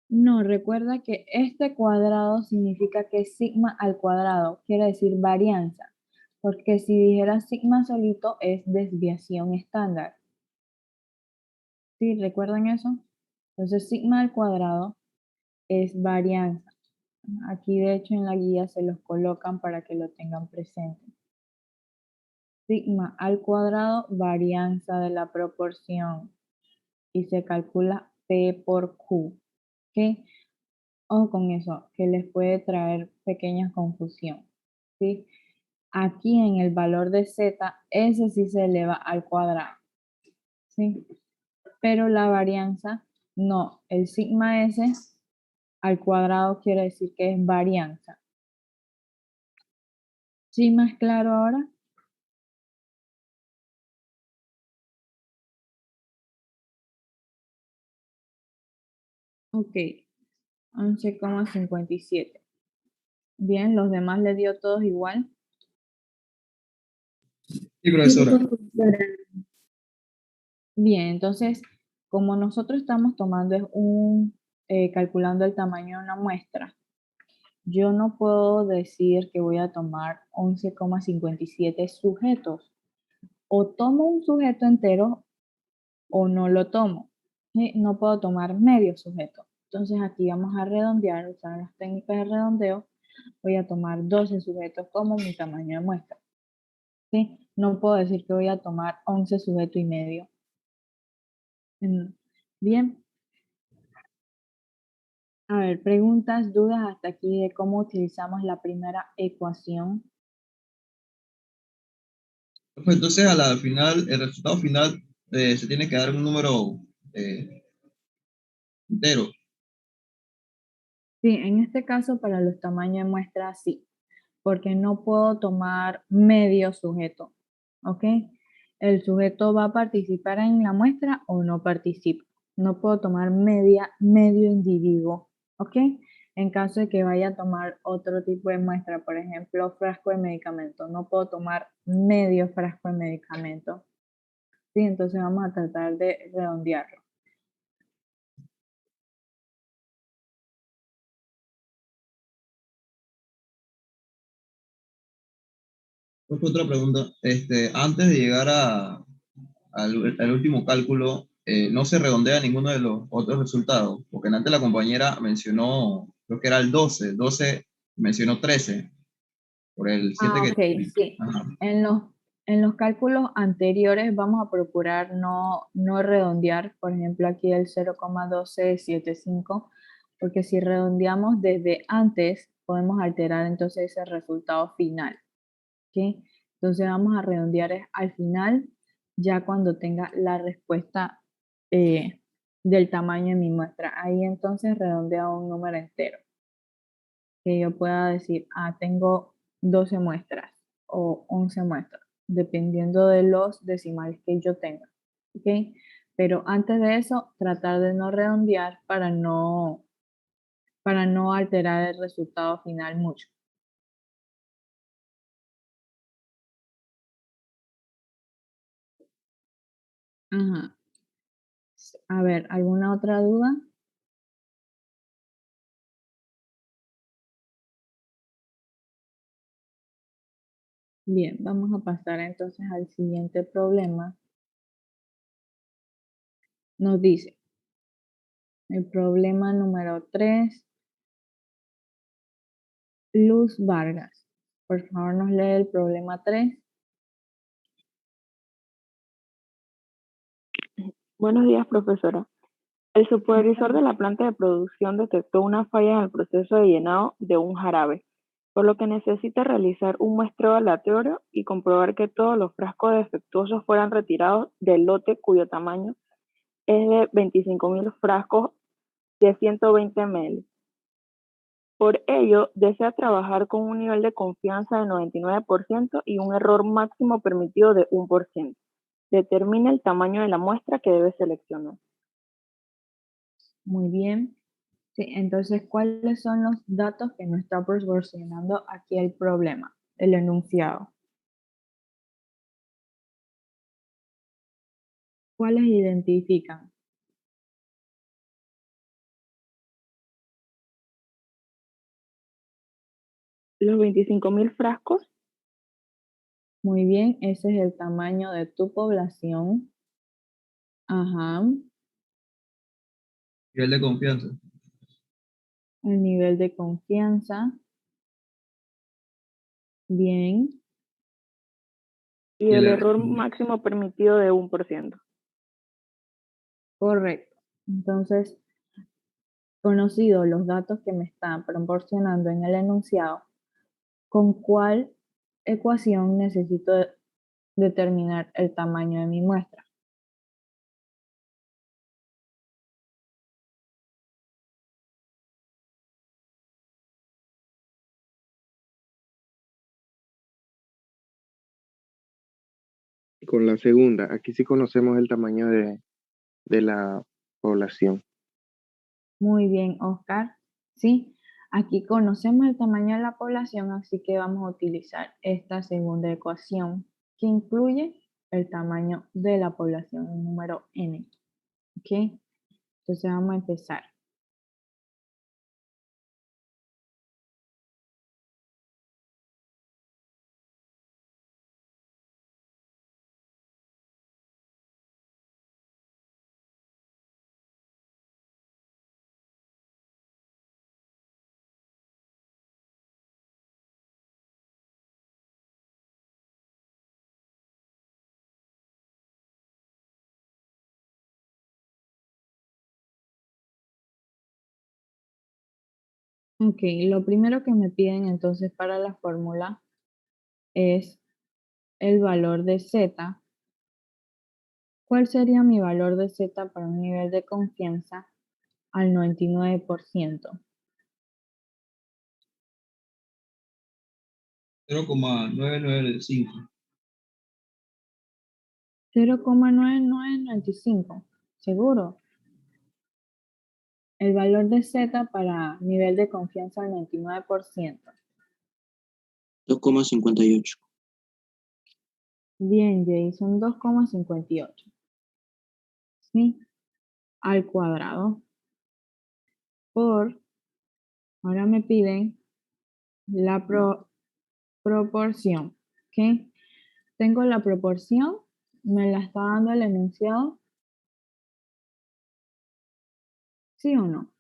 No, recuerda que este cuadrado significa que es sigma al cuadrado, quiere decir varianza, porque si dijera sigma solito es desviación estándar. ¿Sí? ¿Recuerdan eso? Entonces sigma al cuadrado es varianza. Aquí de hecho en la guía se los colocan para que lo tengan presente. Sigma al cuadrado, varianza de la proporción. Y se calcula P por Q. ¿Ok? Ojo con eso, que les puede traer pequeña confusión. ¿Sí? Aquí en el valor de Z, ese sí se eleva al cuadrado. ¿Sí? Pero la varianza, no. El sigma S al cuadrado quiere decir que es varianza. ¿Sí más claro ahora? Ok, 11,57. Bien, los demás le dio todos igual. Sí, Sí, profesora. profesora. Bien, entonces, como nosotros estamos tomando es calculando el tamaño de una muestra, yo no puedo decir que voy a tomar 11,57 sujetos. O tomo un sujeto entero o no lo tomo. ¿Sí? No puedo tomar medio sujeto. Entonces aquí vamos a redondear, usar las técnicas de redondeo. Voy a tomar 12 sujetos como mi tamaño de muestra. ¿Sí? No puedo decir que voy a tomar 11 sujetos y medio. Bien. A ver, preguntas, dudas hasta aquí de cómo utilizamos la primera ecuación. Pues entonces a la final, el resultado final se tiene que dar un número entero. Sí, en este caso para los tamaños de muestra sí, porque no puedo tomar medio sujeto, ¿ok? El sujeto va a participar en la muestra o no participa. No puedo tomar medio individuo, ¿ok? En caso de que vaya a tomar otro tipo de muestra, por ejemplo, frasco de medicamento, no puedo tomar medio frasco de medicamento, ¿sí? Entonces vamos a tratar de redondearlo. Otra pregunta, antes de llegar al último cálculo, no se redondea ninguno de los otros resultados, porque antes la compañera mencionó, creo que era el 12 mencionó 13 por el 7 Ah, que ok, tiene. sí. Ajá. En los cálculos anteriores vamos a procurar no redondear, por ejemplo, aquí el 0,1275, porque si redondeamos desde antes, podemos alterar entonces ese resultado final, ¿ok? Entonces vamos a redondear al final, ya cuando tenga la respuesta del tamaño de mi muestra. Ahí entonces redondeo a un número entero, que yo pueda decir, tengo 12 muestras o 11 muestras, dependiendo de los decimales que yo tenga, ¿ok? Pero antes de eso, tratar de no redondear para no alterar el resultado final mucho. Ajá. A ver, ¿alguna otra duda? Bien, vamos a pasar entonces al siguiente problema. Nos dice, el problema número 3, Luz Vargas. Por favor, nos lee el problema 3. Buenos días, profesora. El supervisor de la planta de producción detectó una falla en el proceso de llenado de un jarabe, por lo que necesita realizar un muestreo aleatorio y comprobar que todos los frascos defectuosos fueran retirados del lote cuyo tamaño es de 25.000 frascos de 120 ml. Por ello, desea trabajar con un nivel de confianza de 99% y un error máximo permitido de 1%. Determina el tamaño de la muestra que debe seleccionar. Muy bien. Sí, entonces, ¿cuáles son los datos que nos está proporcionando aquí el problema, el enunciado? ¿Cuáles identifican? Los 25.000 frascos. Muy bien, ese es el tamaño de tu población. Ajá. Nivel de confianza. El nivel de confianza. Bien, Y Y el el error. error máximo permitido de 1%. correcto. Entonces, conocidos los datos que me están proporcionando en el enunciado, ¿con cuál ecuación necesito determinar el tamaño de mi muestra? Con la segunda, aquí sí conocemos el tamaño de la población. Muy bien, Oscar. Sí, aquí conocemos el tamaño de la población, así que vamos a utilizar esta segunda ecuación que incluye el tamaño de la población, el número n. ¿Ok? Entonces vamos a empezar. Ok, lo primero que me piden entonces para la fórmula es el valor de z. ¿Cuál sería mi valor de z para un nivel de confianza al 99%? 0,995. 0,9995. ¿Seguro? El valor de Z para nivel de confianza del 99%. 2,58. Bien, Jason, 2,58. ¿Sí? Al cuadrado por, ahora me piden la proporción. ¿Ok? Tengo la proporción, me la está dando el enunciado, ¿sí o no?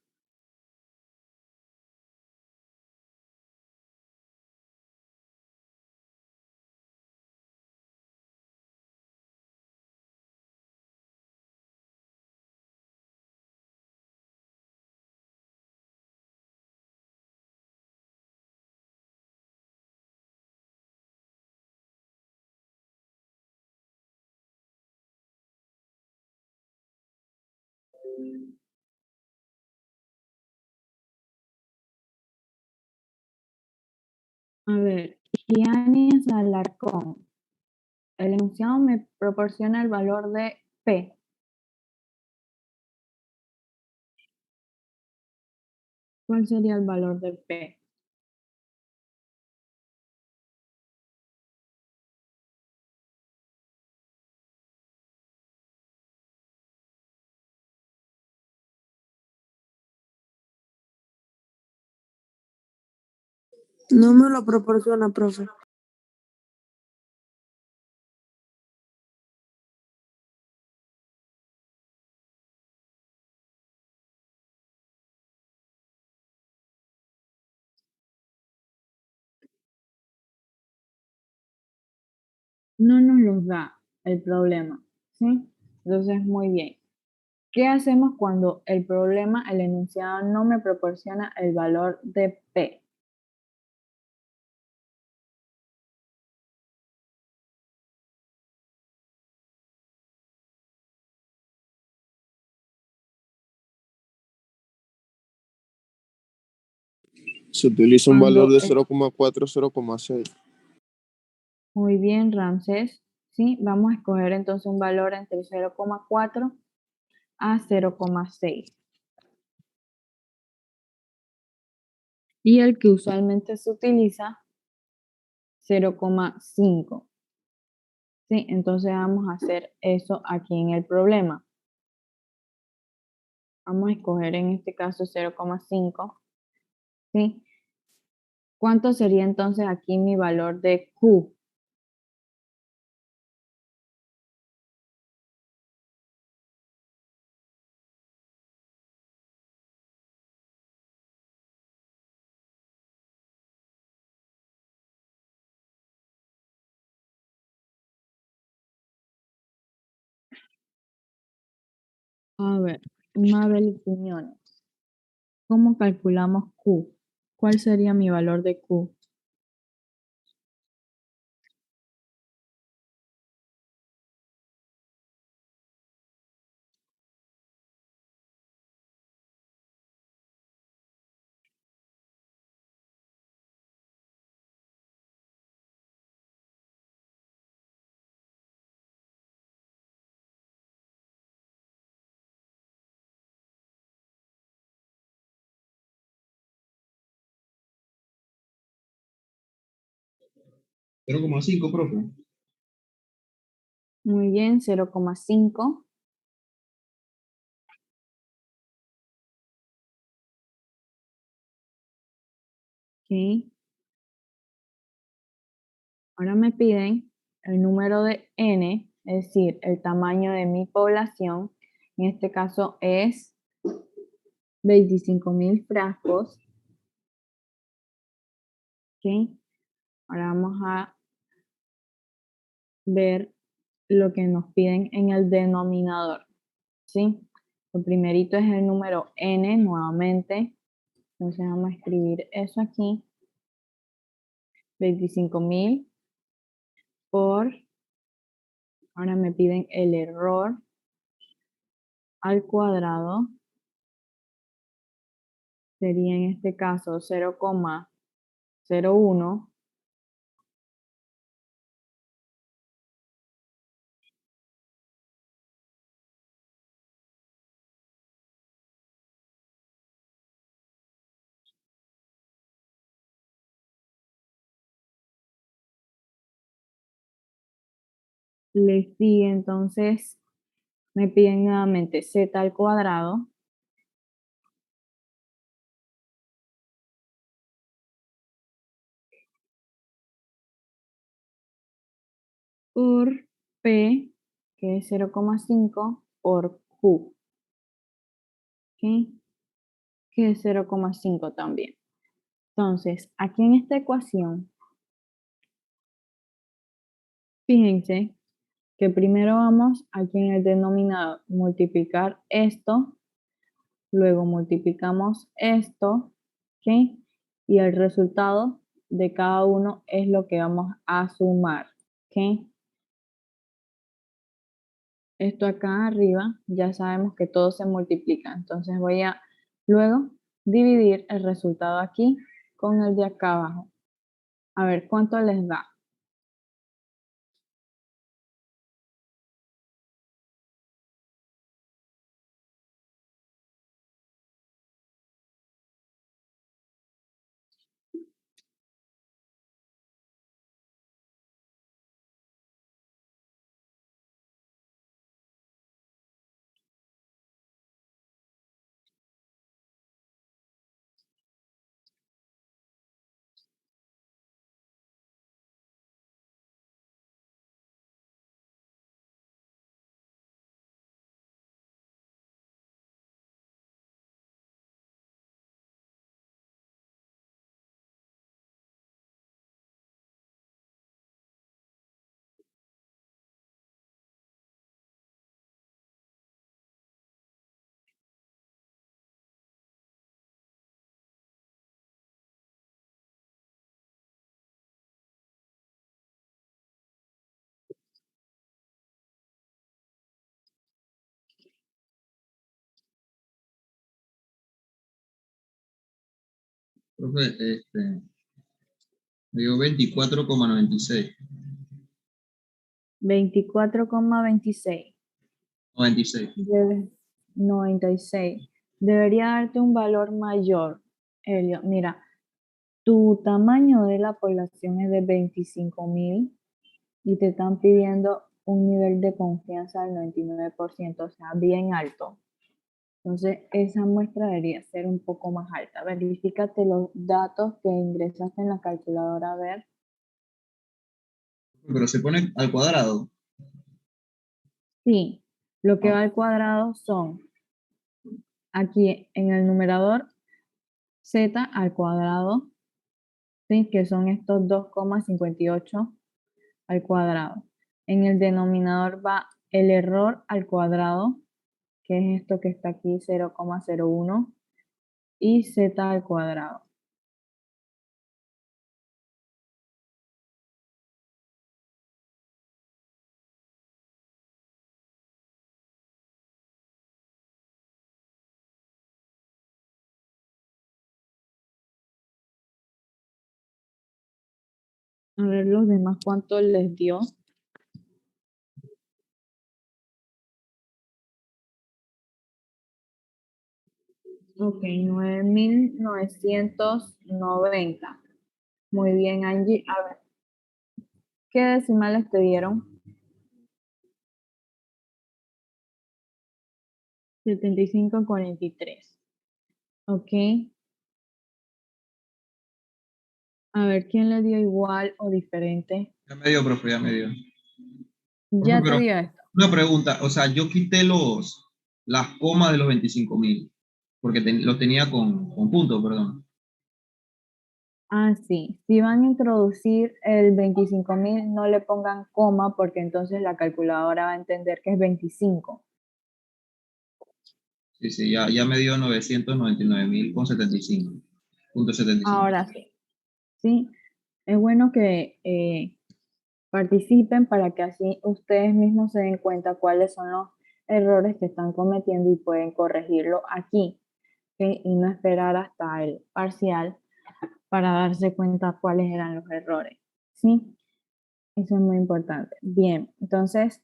A ver, Giannis Alarcón. El enunciado me proporciona el valor de P. ¿Cuál sería el valor de P? No me lo proporciona, profe. No nos los da el problema, ¿sí? Entonces, muy bien. ¿Qué hacemos cuando el problema, el enunciado, no me proporciona el valor de P? Se utiliza un valor Cuando de es 0,4, 0,6. muy bien, Ramsés, ¿sí? Vamos a escoger entonces un valor entre 0,4 a 0,6. Y el que usualmente se utiliza, 0,5. ¿Sí? Entonces vamos a hacer eso aquí en el problema. Vamos a escoger en este caso 0,5. ¿Sí? ¿Cuánto sería entonces aquí mi valor de Q? A ver, Mabel Quiñones. ¿Cómo calculamos Q? ¿Cuál sería mi valor de Q? Cero coma cinco, profe. Muy bien, 0,5. Ok. Ahora me piden el número de N, es decir, el tamaño de mi población. En este caso es 25.000 frascos. Ok. Ahora vamos a ver lo que nos piden en el denominador. ¿Sí? Lo primerito es el número N nuevamente. Entonces vamos a escribir eso aquí. 25.000 por, ahora me piden el error al cuadrado. Sería en este caso 0,01. Le sigue entonces, me piden nuevamente z al cuadrado por P, que es 0,5, por Q, ¿ok? Que es 0,5 también. Entonces, aquí en esta ecuación, fíjense que primero vamos aquí en el denominador, multiplicar esto, luego multiplicamos esto, ¿ok? Y el resultado de cada uno es lo que vamos a sumar, ¿ok? Esto acá arriba, ya sabemos que todo se multiplica, entonces voy a luego dividir el resultado aquí con el de acá abajo. A ver, ¿cuánto les da? Profe, me dio 24,96. 24,26. 96. Debe, 96. Debería darte un valor mayor, Elio. Mira, tu tamaño de la población es de 25.000 y te están pidiendo un nivel de confianza del 99%, o sea, bien alto. Entonces, esa muestra debería ser un poco más alta. Verifícate los datos que ingresaste en la calculadora a ver. Pero se pone al cuadrado. Sí, lo que Ah, va al cuadrado son aquí en el numerador z al cuadrado, ¿sí? Que son estos 2,58 al cuadrado. En el denominador va el error al cuadrado, que es esto que está aquí, 0,01, y z al cuadrado. A ver los demás cuánto les dio. Ok, 9.990. Muy bien, Angie. A ver, ¿qué decimales te dieron? 75,43. Ok. A ver, ¿quién le dio igual o diferente? ya me dio, profe, ya me dio. Profe, Ya te pero dio esto. una pregunta, o sea, yo quité las comas de los 25.000, porque los tenía con puntos, perdón. Ah, sí. Si van a introducir el 25.000, no le pongan coma porque entonces la calculadora va a entender que es 25. Sí, sí, ya me dio 999.000 con 75. Punto 75. Ahora sí. Sí, es bueno que participen para que así ustedes mismos se den cuenta cuáles son los errores que están cometiendo y pueden corregirlo aquí, ¿ok? Y no esperar hasta el parcial para darse cuenta cuáles eran los errores, ¿sí? Eso es muy importante. Bien, entonces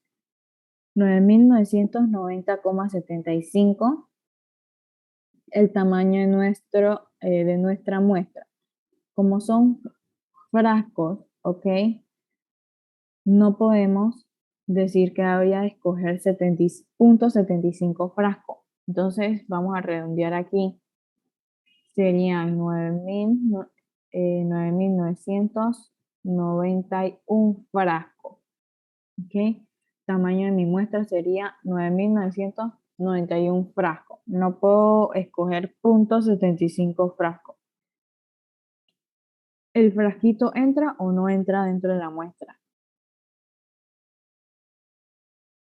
9.990,75 el tamaño de nuestra muestra. Como son frascos, ¿ok? No podemos decir que había de escoger 70.75 frascos. Entonces, vamos a redondear aquí. Serían 9.991 frascos. ¿Ok? Tamaño de mi muestra sería 9.991 frascos. No puedo escoger .75 frascos. ¿El frasquito entra o no entra dentro de la muestra?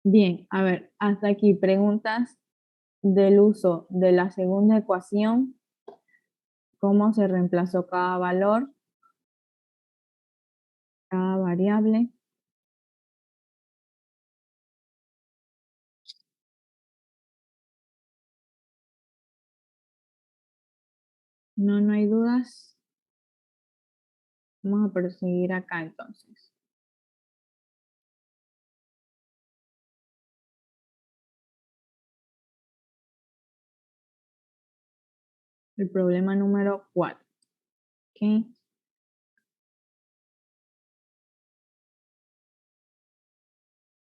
Bien, a ver, hasta aquí preguntas del uso de la segunda ecuación, cómo se reemplazó cada valor, cada variable. No hay dudas. Vamos a proseguir acá entonces. El problema número 4. ¿Ok?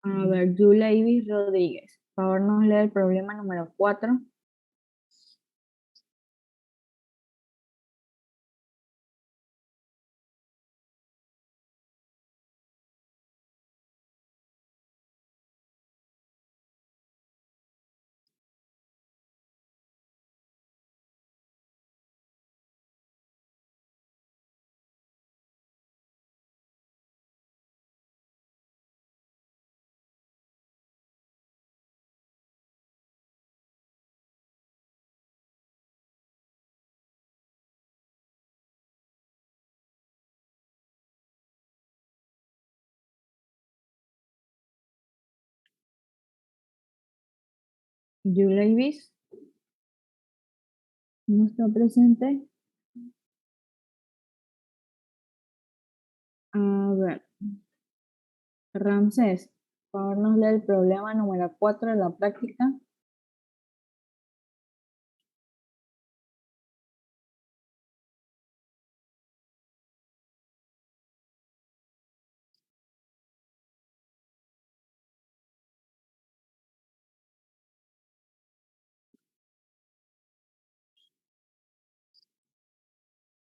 A ver, Julia Ibis Rodríguez. Por favor, nos lee el problema número 4. Julia Ibis no está presente. A ver, Ramsés, por favor, nos lee el problema número 4 de la práctica.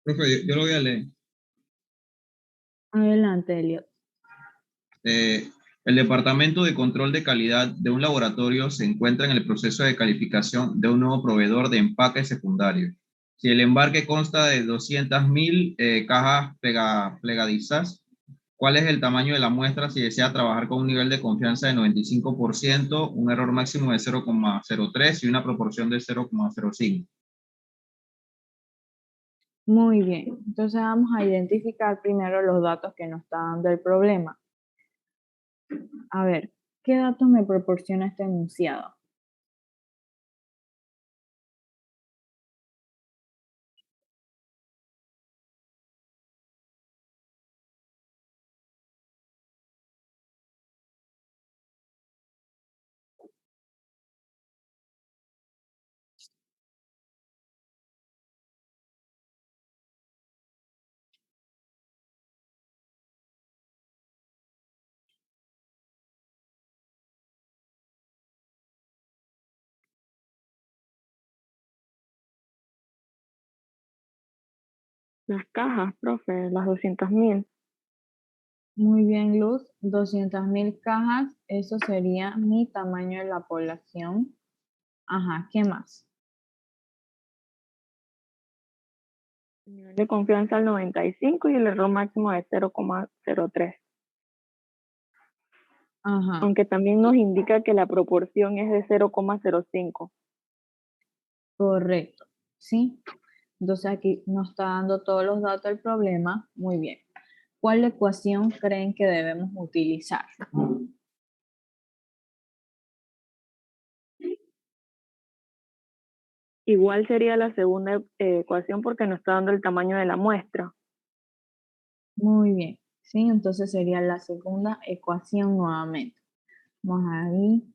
Profe, yo lo voy a leer. Adelante, Elliot. El Departamento de Control de Calidad de un laboratorio se encuentra en el proceso de calificación de un nuevo proveedor de empaque secundario. Si el embarque consta de 200.000 cajas plegadizas, ¿cuál es el tamaño de la muestra si desea trabajar con un nivel de confianza de 95%, un error máximo de 0,03 y una proporción de 0,05? Muy bien. Entonces vamos a identificar primero los datos que nos está dando el problema. A ver, ¿qué datos me proporciona este enunciado? Las cajas, profe, las 200.000. Muy bien, Luz. 200.000 cajas, eso sería mi tamaño de la población. Ajá, ¿qué más? El nivel de confianza al 95 y el error máximo de 0,03. Ajá, Aunque también nos indica que la proporción es de 0,05. correcto. ¿Sí? Entonces aquí nos está dando todos los datos del problema. Muy bien. ¿Cuál ecuación creen que debemos utilizar? Igual sería la segunda ecuación porque nos está dando el tamaño de la muestra. Muy bien. ¿Sí? Entonces sería la segunda ecuación nuevamente. Vamos ahí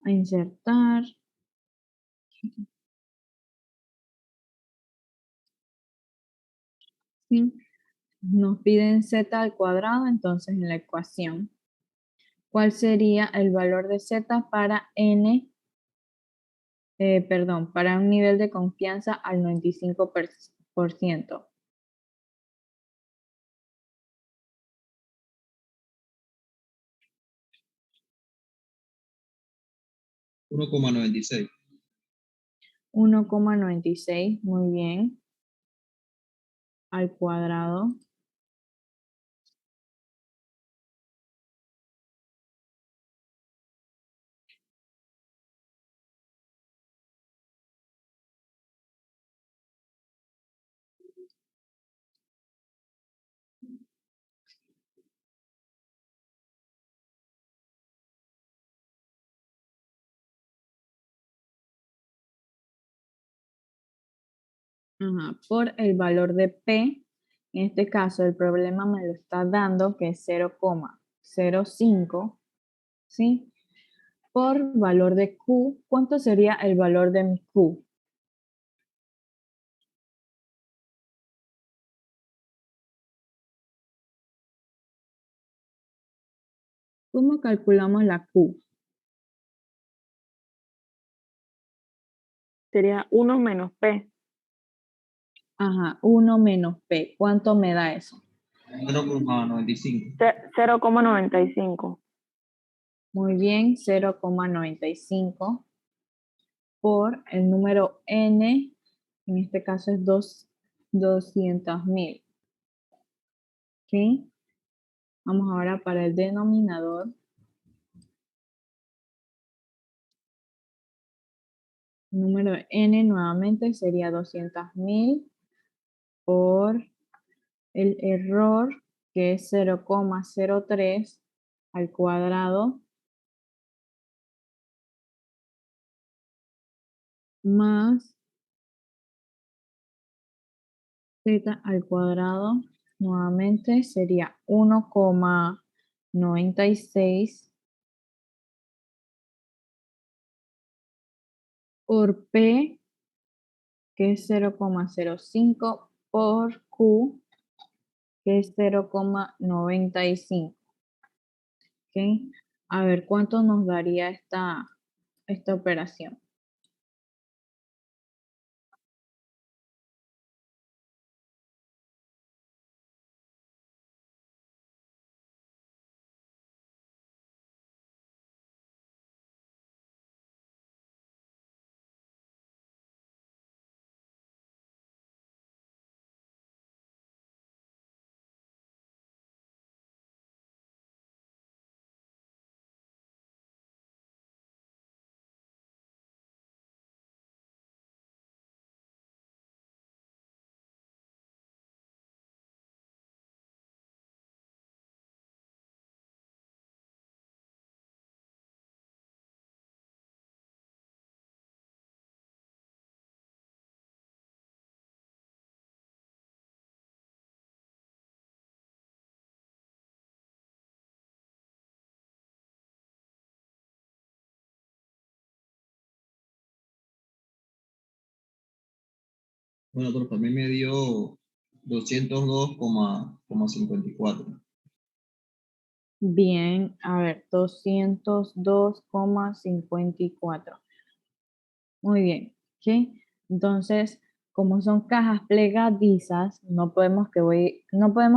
a insertar. ¿Sí? Nos piden z al cuadrado, entonces en la ecuación ¿Cuál sería el valor de Z para N, para un nivel de confianza al 95%? Uno coma noventa y seis. 1,96, muy bien, al cuadrado. Ajá, por el valor de P, en este caso el problema me lo está dando que es 0,05, ¿sí? Por valor de Q, ¿cuánto sería el valor de mi Q? ¿Cómo calculamos la Q? Sería 1 menos P. Ajá, 1 menos P. ¿Cuánto me da eso? 0,95. 0,95. Muy bien, 0,95 por el número N, en este caso es 200.000. ¿Ok? Vamos ahora para el denominador. El número N nuevamente sería 200.000 por el error, que es 0,03 al cuadrado, más Z al cuadrado, nuevamente sería 1,96 por P, que es 0,05 por Q, que es 0,95. ¿Ok? A ver, ¿cuánto nos daría esta operación? Bueno, pero también me dio 202,54. Bien, a ver, 202,54. Muy bien, ¿ok? Entonces, como son cajas plegadizas, no podemos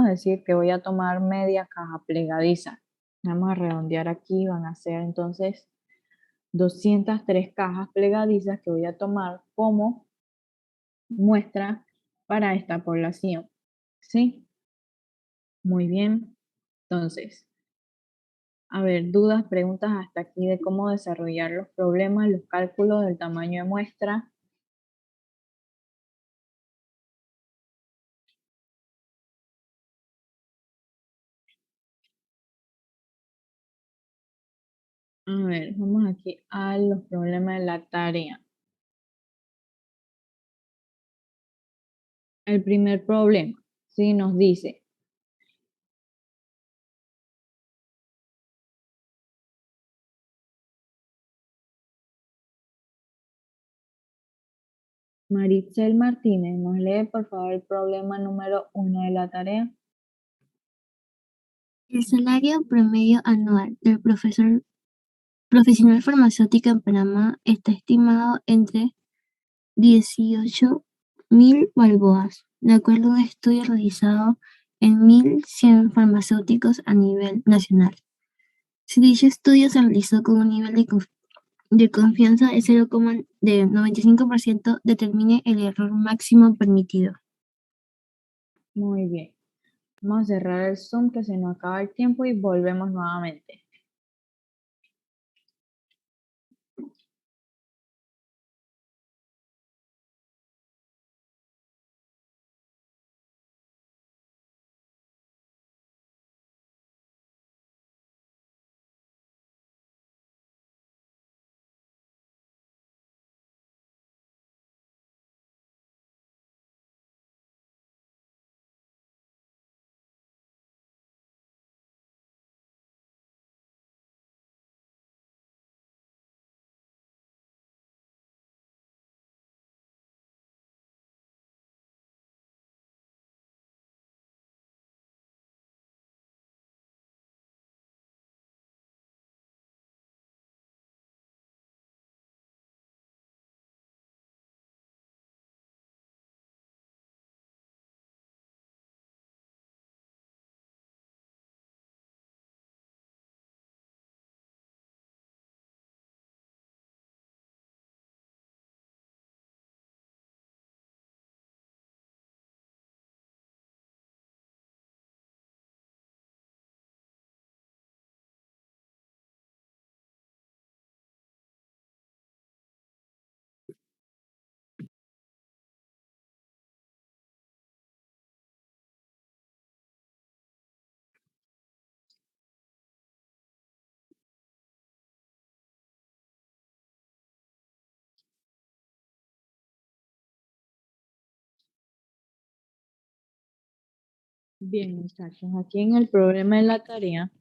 decir que voy a tomar media caja plegadiza. Vamos a redondear aquí, van a ser entonces 203 cajas plegadizas que voy a tomar como muestra para esta población. ¿Sí? Muy bien. Entonces, a ver, dudas, preguntas hasta aquí de cómo desarrollar los problemas, los cálculos del tamaño de muestra. A ver, vamos aquí a los problemas de la tarea. El primer problema, ¿sí? Nos dice, Maritzel Martínez, ¿nos lee por favor el problema número 1 de la tarea? El salario promedio anual del profesional farmacéutico en Panamá está estimado entre 18.000 balboas, de acuerdo a un estudio realizado en 1.100 farmacéuticos a nivel nacional. Si dicho estudio se realizó con un nivel de confianza de 0,95%, determine el error máximo permitido. Muy bien. Vamos a cerrar el Zoom que se nos acaba el tiempo y volvemos nuevamente. Bien, muchachos, aquí en el problema de la tarea,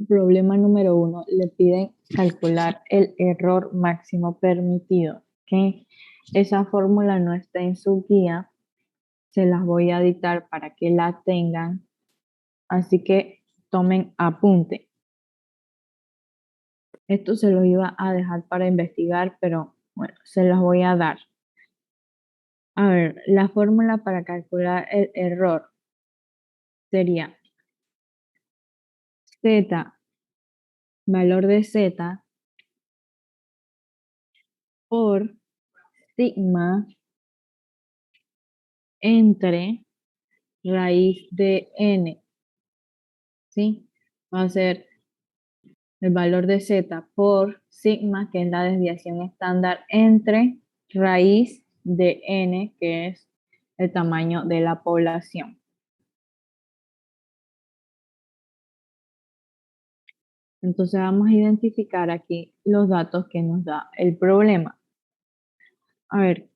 problema número 1, le piden calcular el error máximo permitido. ¿Ok? Esa fórmula no está en su guía, se las voy a dictar para que la tengan, así que tomen apunte. Esto se lo iba a dejar para investigar, pero bueno, se las voy a dar. A ver, la fórmula para calcular el error sería Z, valor de Z, por sigma entre raíz de n, ¿sí? Va a ser el valor de Z por sigma, que es la desviación estándar, entre raíz de n, que es el tamaño de la población. Entonces vamos a identificar aquí los datos que nos da el problema. A ver,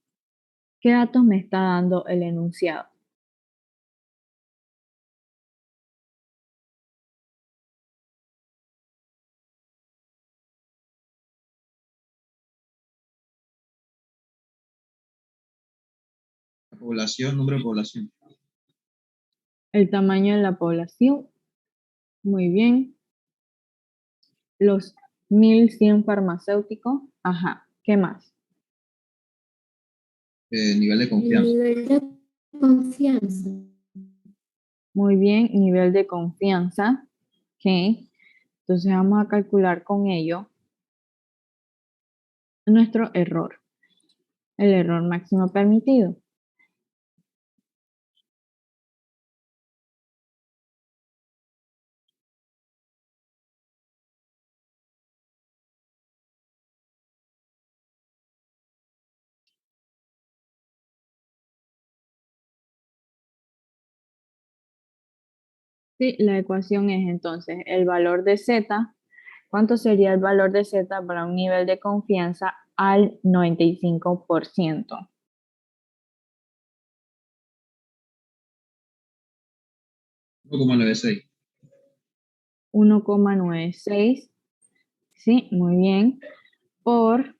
¿qué datos me está dando el enunciado? La población, número de población. El tamaño de la población. Muy bien. Los 1.100 farmacéuticos. Ajá. ¿Qué más? Nivel de El confianza. nivel de confianza. Muy bien. Nivel de confianza. Ok. Entonces vamos a calcular con ello nuestro error. El error máximo permitido. Sí, la ecuación es entonces el valor de Z. ¿Cuánto sería el valor de Z para un nivel de confianza al 95%? 1,96. 1,96. Sí, muy bien. Por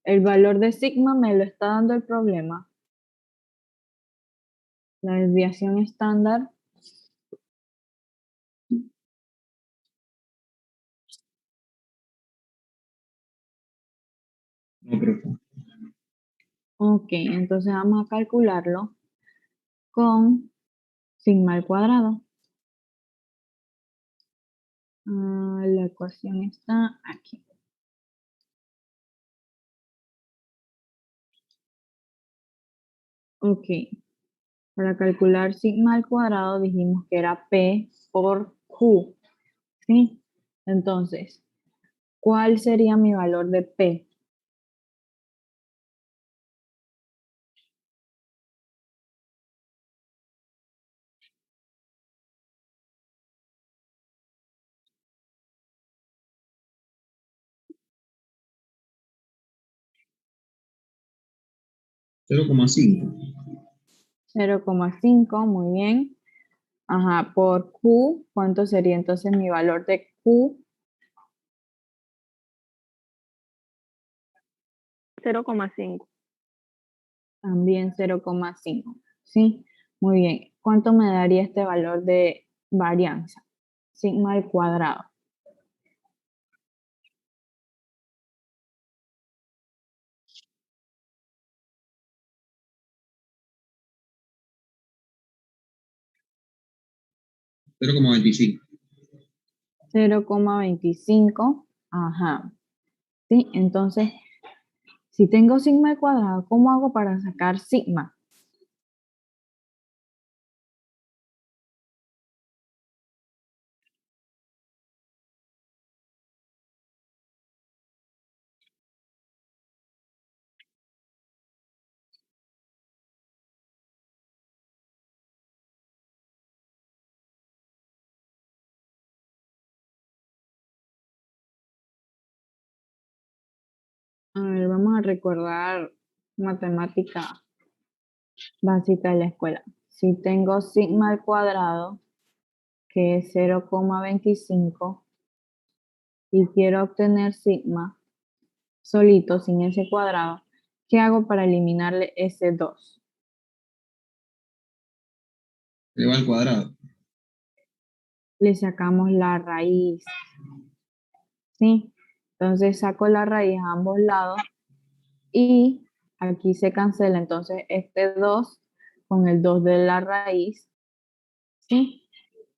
el valor de sigma me lo está dando el problema. La desviación estándar No, profe. Ok, entonces vamos a calcularlo con sigma al cuadrado. La ecuación está aquí. Ok, para calcular sigma al cuadrado dijimos que era P por Q, ¿sí? Entonces, ¿cuál sería mi valor de P? Cero coma cinco. 0,5, muy bien. Ajá, por Q, ¿cuánto sería entonces mi valor de Q? 0,5. También 0,5, ¿sí? Muy bien. ¿Cuánto me daría este valor de varianza? Sigma al cuadrado. Cero coma veinticinco. 0,25. Ajá. ¿Sí? Entonces, si tengo sigma al cuadrado, ¿cómo hago para sacar sigma? A ver, vamos a recordar matemática básica de la escuela. Si tengo sigma al cuadrado, que es 0,25, y quiero obtener sigma solito, sin ese cuadrado, ¿qué hago para eliminarle ese 2? Elevado al cuadrado. Le sacamos la raíz, ¿sí? Entonces saco la raíz a ambos lados y aquí se cancela entonces este 2 con el 2 de la raíz, ¿sí?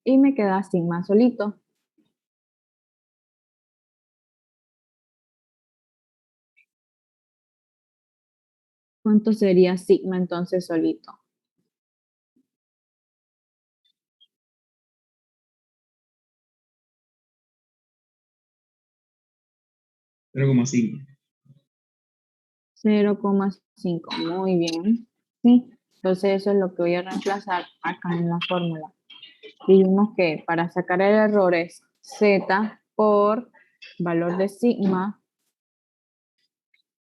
Y me queda sigma solito. ¿Cuánto sería sigma entonces solito? Cero coma cinco. 0,5, muy bien, ¿sí? Entonces eso es lo que voy a reemplazar acá en la fórmula. Dijimos que para sacar el error es z por valor de sigma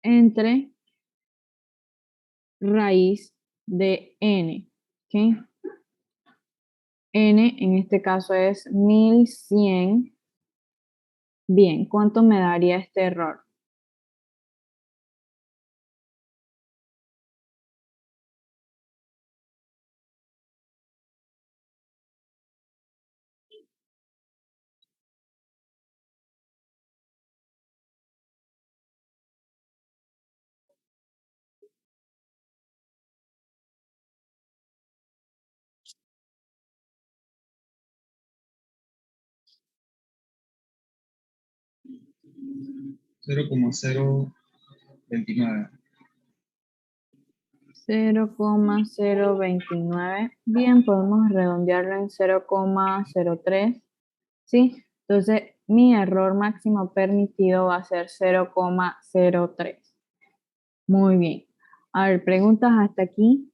entre raíz de n, ¿ok? N en este caso es 1100. Bien, ¿cuánto me daría este error? Cero coma cero veintinueve. 0,029. Bien, podemos redondearlo en 0,03. ¿Sí? Entonces, mi error máximo permitido va a ser 0,03. Muy bien. A ver, preguntas hasta aquí.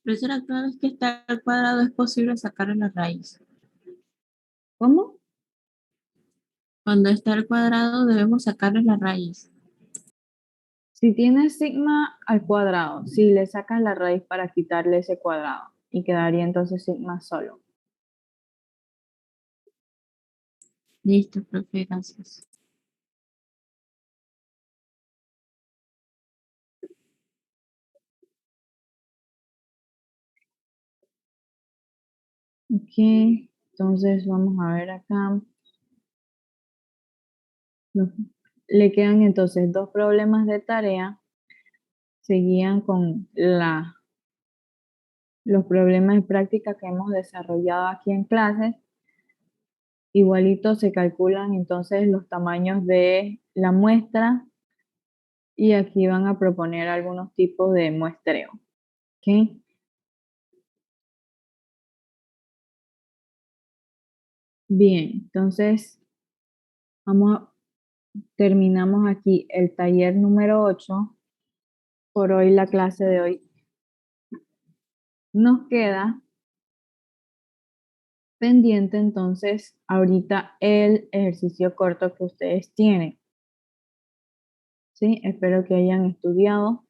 Profesora, cada vez que está al cuadrado es posible sacarle la raíz. ¿Cómo? Cuando está al cuadrado debemos sacarle la raíz. Si tienes sigma al cuadrado, si le sacas la raíz para quitarle ese cuadrado y quedaría entonces sigma solo. Listo, profe, gracias. Ok, entonces vamos a ver acá. No, le quedan entonces 2 problemas de tarea. Seguían con los problemas de práctica que hemos desarrollado aquí en clases. Igualito se calculan entonces los tamaños de la muestra y aquí van a proponer algunos tipos de muestreo. ¿Ok? Bien, entonces terminamos aquí el taller número 8. Por hoy la clase de hoy nos queda pendiente entonces ahorita el ejercicio corto que ustedes tienen. ¿Sí? Espero que hayan estudiado